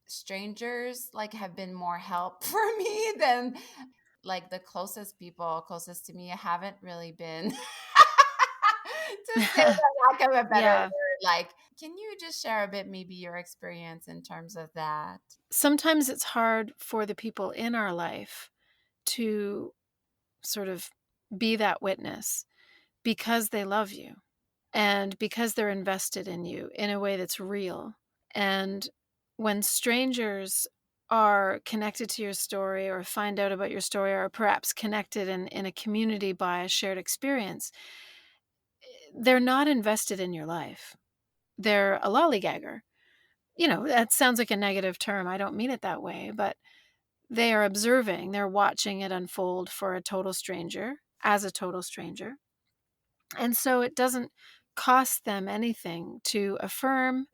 [SPEAKER 1] strangers like have been more help for me than like the closest people closest to me haven't really been, to say the lack of a better
[SPEAKER 3] Yeah.
[SPEAKER 1] word. Like, can you just share a bit, maybe your experience in terms of that?
[SPEAKER 3] Sometimes it's hard for the people in our life to sort of be that witness because they love you and because they're invested in you in a way that's real. And when strangers are connected to your story or find out about your story, or perhaps connected in a community by a shared experience, they're not invested in your life. they're a lollygagger. That sounds like a negative term. I don't mean it that way, but they are observing, they're watching it unfold for a total stranger, as a total stranger. And so it doesn't cost them anything to affirm,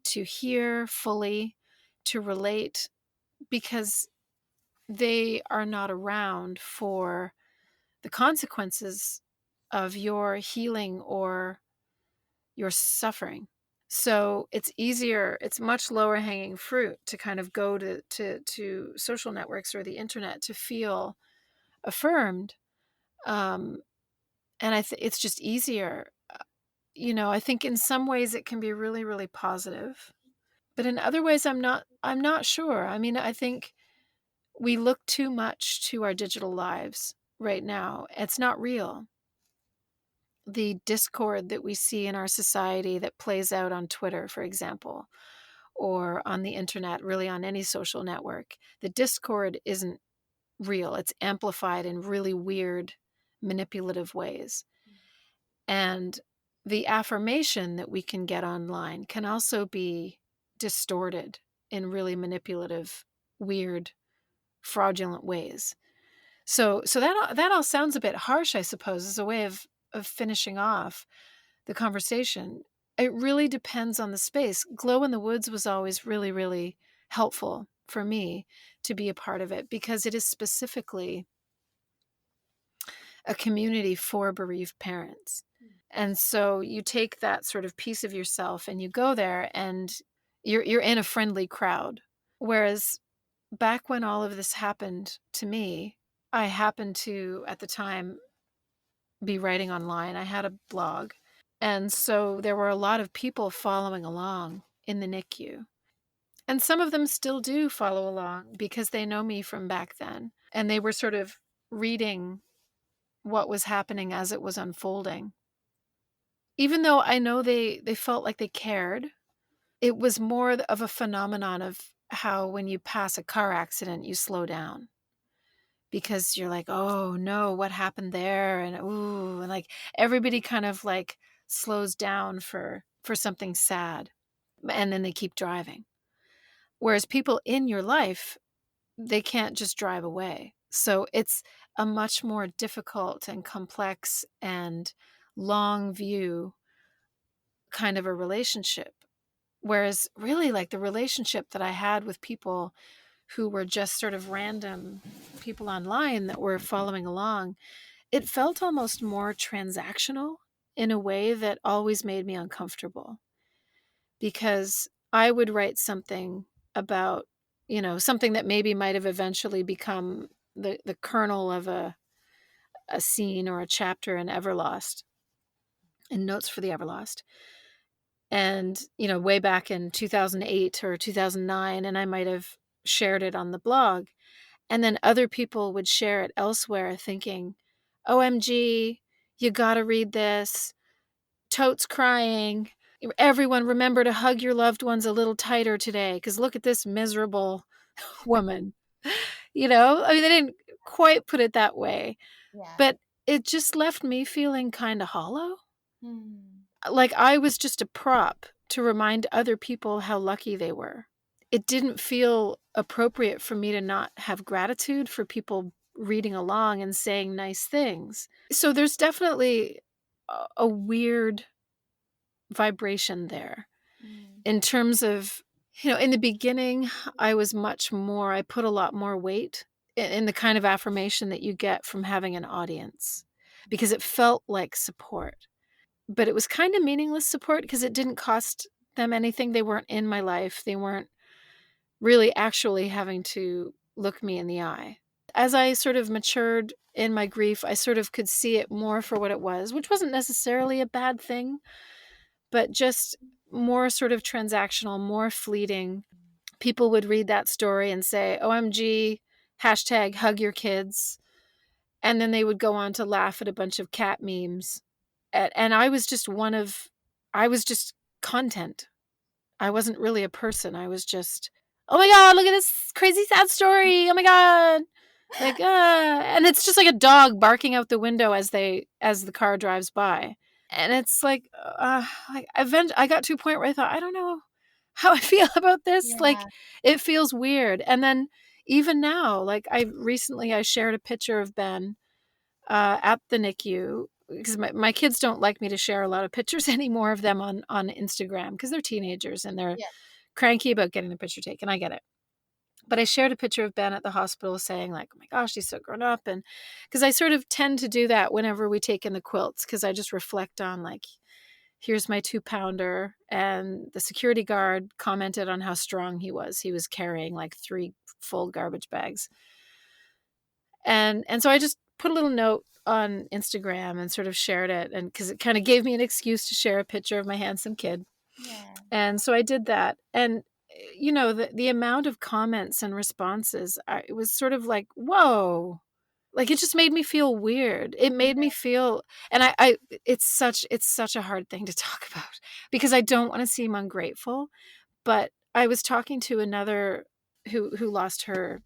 [SPEAKER 3] to hear fully, to relate, because they are not around for the consequences of your healing or your suffering. So it's easier, it's much lower hanging fruit to kind of go to social networks or the internet to feel affirmed. Um, and it's just easier. I think in some ways it can be really, really positive, but in other ways I'm not sure. I mean, I think we look too much to our digital lives right now. It's not real. The discord that we see in our society that plays out on Twitter, for example, or on the internet, really on any social network, the discord isn't real. It's amplified in really weird, manipulative ways. And the affirmation that we can get online can also be distorted in really manipulative, weird, fraudulent ways. So that all sounds a bit harsh, I suppose, as a way of finishing off the conversation. It really depends on the space. Glow in the Woods was always really, really helpful for me to be a part of it, because it is specifically a community for bereaved parents. And so you take that sort of piece of yourself and you go there and you're in a friendly crowd. Whereas back when all of this happened to me, I happened to, at the time, be writing online. I had a blog. And so there were a lot of people following along in the NICU. And some of them still do follow along because they know me from back then. And they were sort of reading what was happening as it was unfolding. Even though I know they felt like they cared, it was more of a phenomenon of how when you pass a car accident, you slow down. Because you're like, oh no, what happened there? And ooh, and like everybody kind of like slows down for something sad. And then they keep driving. Whereas people in your life, they can't just drive away. So it's a much more difficult and complex and long view kind of a relationship. Whereas really like the relationship that I had with people who were just sort of random people online that were following along, it felt almost more transactional in a way that always made me uncomfortable, because I would write something about, something that maybe might have eventually become the kernel of a scene or a chapter in Everlost, in Notes for the Everlost. And, way back in 2008 or 2009, and I might have shared it on the blog. And then other people would share it elsewhere thinking, OMG, you got to read this. Totes crying. Everyone remember to hug your loved ones a little tighter today, because look at this miserable woman. I mean, they didn't quite put it that way,
[SPEAKER 1] Yeah.
[SPEAKER 3] but it just left me feeling kind of hollow.
[SPEAKER 1] Hmm.
[SPEAKER 3] Like I was just a prop to remind other people how lucky they were. It didn't feel appropriate for me to not have gratitude for people reading along and saying nice things. So there's definitely a weird vibration there in terms of, in the beginning, I put a lot more weight in the kind of affirmation that you get from having an audience, because it felt like support. But it was kind of meaningless support because it didn't cost them anything. They weren't in my life. They weren't really actually having to look me in the eye. As I sort of matured in my grief, I sort of could see it more for what it was, which wasn't necessarily a bad thing, but just more sort of transactional, more fleeting. People would read that story and say, OMG, hashtag hug your kids. And then they would go on to laugh at a bunch of cat memes. And I was just content. I wasn't really a person. I was just, oh my God, look at this crazy sad story. Oh my God. Like, and it's just like a dog barking out the window as the car drives by. And it's like I got to a point where I thought, I don't know how I feel about this. Like,
[SPEAKER 1] Yeah.
[SPEAKER 3] it feels weird. And then even now, like I shared a picture of Ben at the NICU because my kids don't like me to share a lot of pictures anymore of them on Instagram because they're teenagers and they're
[SPEAKER 1] Yeah.
[SPEAKER 3] cranky about getting the picture taken. I get it. But I shared a picture of Ben at the hospital saying, like, oh my gosh, he's so grown up. And because I sort of tend to do that whenever we take in the quilts, because I just reflect on, like, here's my 2-pounder. And the security guard commented on how strong he was. He was carrying like 3 full garbage bags. And so I just put a little note on Instagram and sort of shared it. And because it kind of gave me an excuse to share a picture of my handsome kid.
[SPEAKER 1] Yeah.
[SPEAKER 3] And so I did that. And, the amount of comments and responses, it was sort of like, whoa, like it just made me feel weird. It made me feel, and it's such a hard thing to talk about because I don't want to seem ungrateful. But I was talking to another who lost her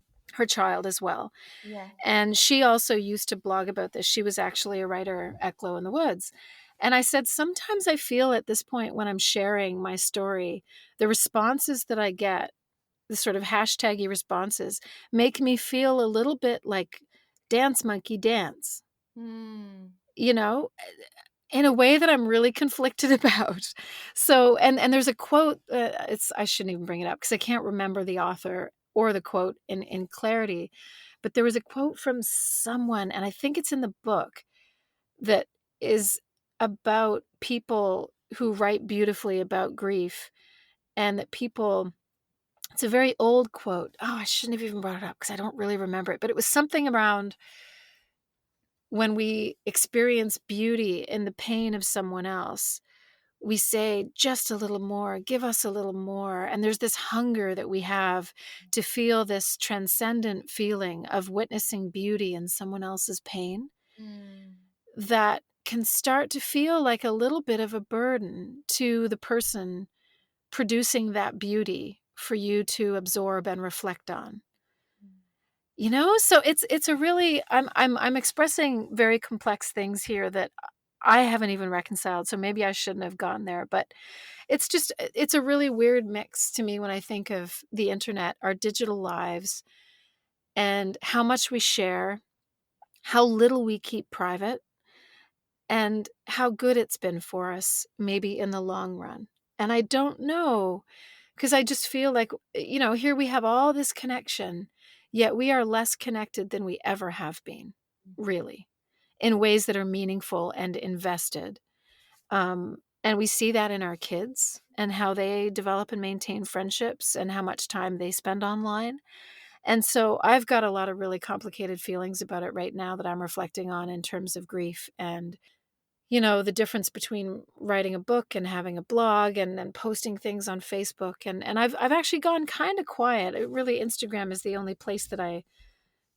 [SPEAKER 3] child as well.
[SPEAKER 1] Yeah.
[SPEAKER 3] And she also used to blog about this. She was actually a writer at Glow in the Woods. And I said, sometimes I feel at this point when I'm sharing my story, the responses that I get, the sort of hashtaggy responses, make me feel a little bit like dance monkey dance,
[SPEAKER 1] Mm.
[SPEAKER 3] you know, in a way that I'm really conflicted about. So, and there's a quote, I shouldn't even bring it up because I can't remember the author or the quote in clarity, but there was a quote from someone, and I think it's in the book, that is about people who write beautifully about grief, and that people, it's a very old quote. Oh, I shouldn't have even brought it up because I don't really remember it, but it was something around when we experience beauty in the pain of someone else, we say, just a little more, give us a little more. And there's this hunger that we have to feel this transcendent feeling of witnessing beauty in someone else's pain
[SPEAKER 1] Mm.
[SPEAKER 3] that can start to feel like a little bit of a burden to the person producing that beauty for you to absorb and reflect on. So it's a really, I'm expressing very complex things here that I haven't even reconciled, so maybe I shouldn't have gone there, but it's a really weird mix to me when I think of the internet, our digital lives, and how much we share, how little we keep private, and how good it's been for us maybe in the long run. And I don't know, because I just feel like, here we have all this connection, yet we are less connected than we ever have been, really, in ways that are meaningful and invested. And we see that in our kids and how they develop and maintain friendships and how much time they spend online. And so I've got a lot of really complicated feelings about it right now that I'm reflecting on in terms of grief and, the difference between writing a book and having a blog and posting things on Facebook. And I've actually gone kind of quiet. Really, Instagram is the only place that I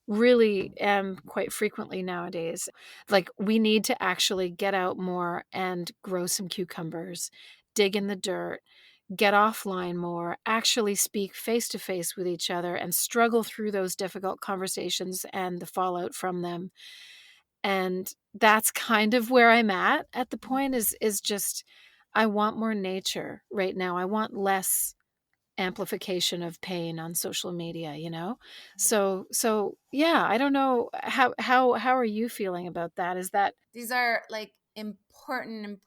[SPEAKER 3] really am quite frequently nowadays. Like, we need to actually get out more and grow some cucumbers, dig in the dirt, get offline more, actually speak face to face with each other and struggle through those difficult conversations and the fallout from them. And that's kind of where I'm at the point is just, I want more nature right now. I want less amplification of pain on social media. So yeah, I don't know, how are you feeling about that? Is that
[SPEAKER 1] These are like important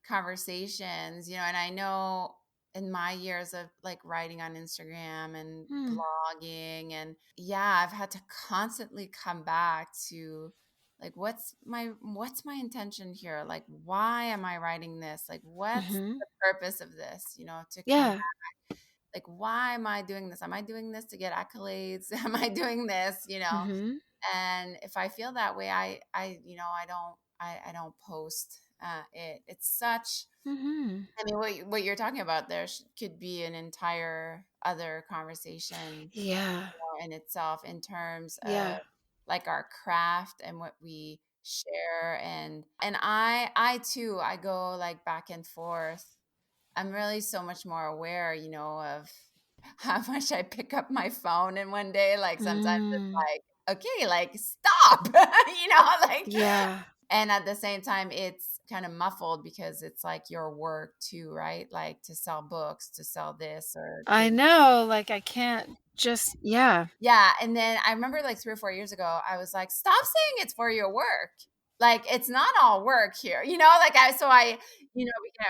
[SPEAKER 1] conversations, and I know in my years of like writing on Instagram and
[SPEAKER 3] hmm,
[SPEAKER 1] blogging, and yeah, I've had to constantly come back to like what's my intention here? Like, why am I writing this? Like, what's
[SPEAKER 3] mhm,
[SPEAKER 1] the purpose of this? To come
[SPEAKER 3] yeah,
[SPEAKER 1] back, like, why am I doing this? Am I doing this to get accolades? Am I doing this?
[SPEAKER 3] mhm,
[SPEAKER 1] And if I feel that way, I don't post it. It's such,
[SPEAKER 3] mhm,
[SPEAKER 1] I mean, what you're talking about there could be an entire other conversation,
[SPEAKER 3] yeah,
[SPEAKER 1] in itself, in terms of
[SPEAKER 3] yeah,
[SPEAKER 1] like our craft and what we share. And I too, I go like back and forth. I'm really so much more aware, of how much I pick up my phone in one day. Like, sometimes it's
[SPEAKER 3] mm,
[SPEAKER 1] like, okay, like, stop, like,
[SPEAKER 3] yeah,
[SPEAKER 1] and at the same time, it's kind of muffled because it's like your work too, right? Like to sell books, to sell this or
[SPEAKER 3] I
[SPEAKER 1] to
[SPEAKER 3] know, like, I can't just yeah.
[SPEAKER 1] yeah. And then I remember like 3 or 4 years ago, I was like, stop saying it's for your work. Like it's not all work here, like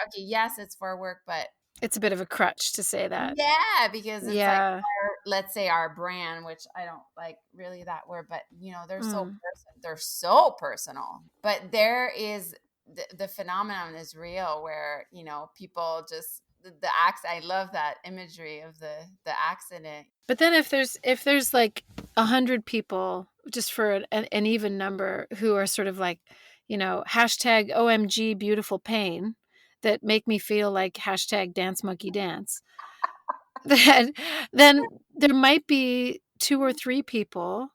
[SPEAKER 1] okay, yes, it's for work, but
[SPEAKER 3] It's a bit of a crutch to say that.
[SPEAKER 1] yeah, because it's like
[SPEAKER 3] Yeah.
[SPEAKER 1] let's say our brand, which I don't like really that word, but
[SPEAKER 3] Mm.
[SPEAKER 1] they're so personal. But there is the phenomenon is real where, people just the axe. I love that imagery of the accident.
[SPEAKER 3] But then if there's like 100 people, just for an even number, who are sort of like, hashtag OMG beautiful pain, that make me feel like hashtag dance monkey dance, then then there might be 2 or 3 people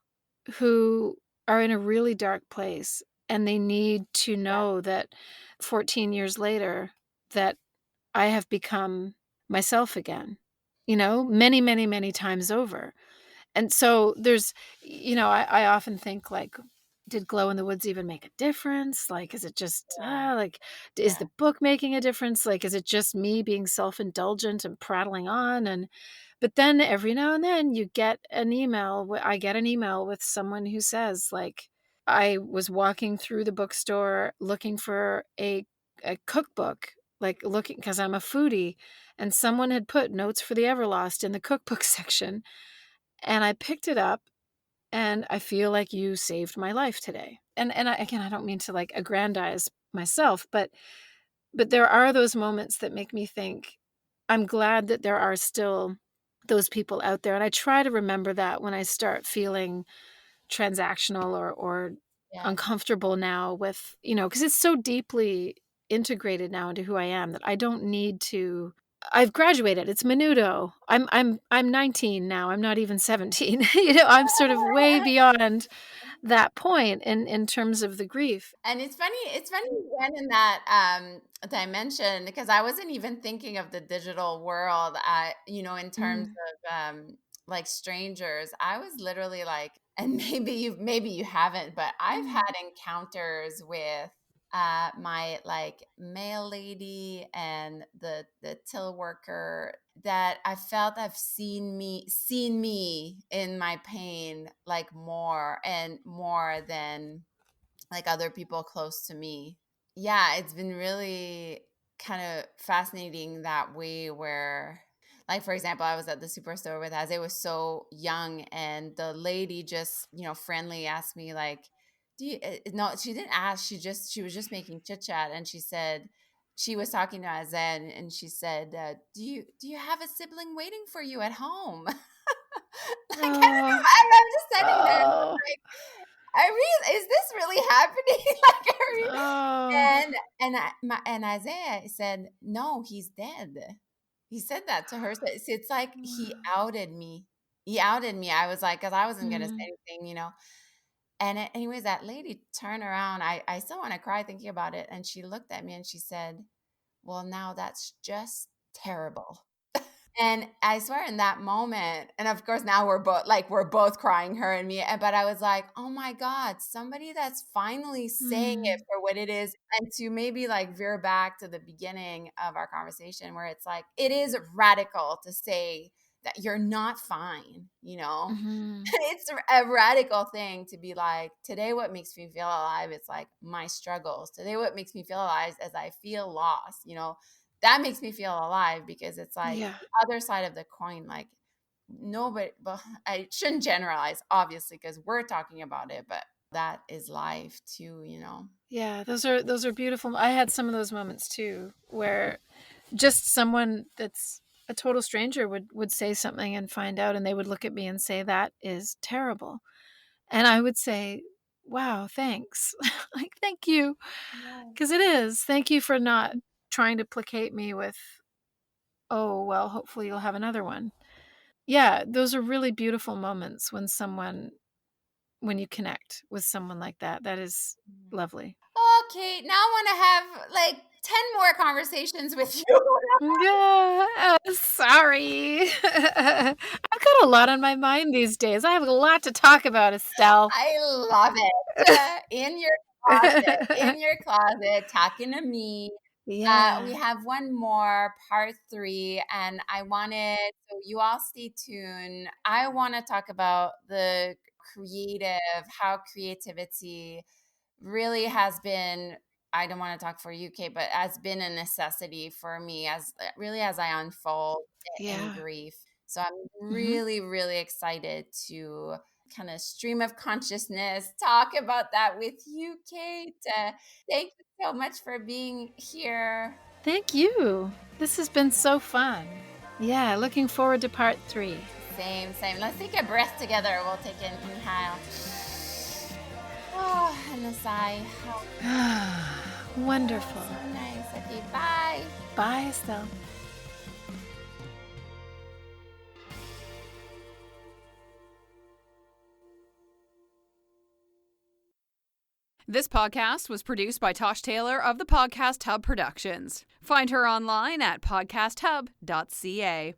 [SPEAKER 3] who are in a really dark place, and they need to
[SPEAKER 1] Yeah,
[SPEAKER 3] know that 14 years later, that I have become myself again, many, many, many times over. And so I often think, like, did Glow in the Woods even make a difference? Like, is it just,
[SPEAKER 1] yeah,
[SPEAKER 3] like, is
[SPEAKER 1] yeah,
[SPEAKER 3] the book making a difference? Like, is it just me being self-indulgent and prattling on? But then every now and then I get an email with someone who says, like, I was walking through the bookstore looking for a cookbook, like, looking, because I'm a foodie, and someone had put notes for the Everlost in the cookbook section, and I picked it up, and I feel like you saved my life today. Again, I don't mean to, like, aggrandize myself, but there are those moments that make me think, I'm glad that there are still those people out there, and I try to remember that when I start feeling transactional or
[SPEAKER 1] yeah.
[SPEAKER 3] uncomfortable now with, because it's so deeply integrated now into who I am that I don't need to. I've graduated. It's menudo. I'm 19 now. I'm not even 17. I'm sort of way beyond that point in terms of the grief.
[SPEAKER 1] And it's funny you went in that dimension because I wasn't even thinking of the digital world, in terms
[SPEAKER 3] Mm,
[SPEAKER 1] of like strangers. I was literally like, and maybe you haven't, but I've
[SPEAKER 3] mm,
[SPEAKER 1] had encounters with my like mail lady and the till worker that I felt have seen me in my pain like more and more than like other people close to me. Yeah, it's been really kind of fascinating that way where like for example, I was at the superstore with as it was so young and the lady just, friendly asked me like, do you no, she didn't ask, she was just making chit chat and she said she was talking to Azen and she said, do you have a sibling waiting for you at home? Like
[SPEAKER 3] oh,
[SPEAKER 1] I'm just sitting there and
[SPEAKER 3] oh,
[SPEAKER 1] is this really happening? Like,
[SPEAKER 3] oh,
[SPEAKER 1] and Isaiah said, no, he's dead. He said that to her. So it's like he outed me. He outed me. I was like, because I wasn't gonna say
[SPEAKER 3] mm,
[SPEAKER 1] anything. And anyways, that lady turned around. I still want to cry thinking about it. And she looked at me and she said, "Well, now that's just terrible." And I swear in that moment, and of course now we're both crying, her and me, but I was like, "Oh my God, somebody that's finally saying it
[SPEAKER 3] mm,
[SPEAKER 1] for what it is." And to maybe like veer back to the beginning of our conversation where it's like, it is radical to say that you're not fine, you know?
[SPEAKER 3] mhm,
[SPEAKER 1] It's a radical thing to be like, today what makes me feel alive, it's like my struggles. Today what makes me feel alive as I feel lost. That makes me feel alive because it's like
[SPEAKER 3] yeah.
[SPEAKER 1] the other side of the coin, like nobody, but I shouldn't generalize, obviously, because we're talking about it, but that is life too.
[SPEAKER 3] Yeah, those are beautiful. I had some of those moments too, where just someone that's a total stranger would say something and find out, and they would look at me and say, "That is terrible." And I would say, "Wow, thanks." Like, "Thank you."
[SPEAKER 1] Yeah.
[SPEAKER 3] Because it is. Thank you for not trying to placate me with, "Oh, well, hopefully you'll have another one." Yeah, those are really beautiful moments when you connect with someone like that. That is lovely.
[SPEAKER 1] Okay, now I want to have like 10 more conversations with you.
[SPEAKER 3] Yeah, sorry. I've got a lot on my mind these days. I have a lot to talk about, Estelle.
[SPEAKER 1] I love it. In your closet, in your closet, talking to me. We
[SPEAKER 3] Yeah.
[SPEAKER 1] have one more, part 3, and so you all stay tuned. I want to talk about how creativity really has been, I don't want to talk for UK, but has been a necessity for me as I unfold in
[SPEAKER 3] Yeah.
[SPEAKER 1] grief. So I'm
[SPEAKER 3] Mhm.
[SPEAKER 1] really, really excited to kind of stream of consciousness talk about that with you, Kate. Thank you so much for being here.
[SPEAKER 3] Thank you. This has been so fun. Yeah, looking forward to part 3.
[SPEAKER 1] Same, same. Let's take a breath together. We'll take an inhale. Oh, and a sigh. Oh,
[SPEAKER 3] Wonderful.
[SPEAKER 1] so nice. Okay, bye.
[SPEAKER 3] Bye, Estelle.
[SPEAKER 2] This podcast was produced by Tosh Taylor of the Podcast Hub Productions. Find her online at podcasthub.ca.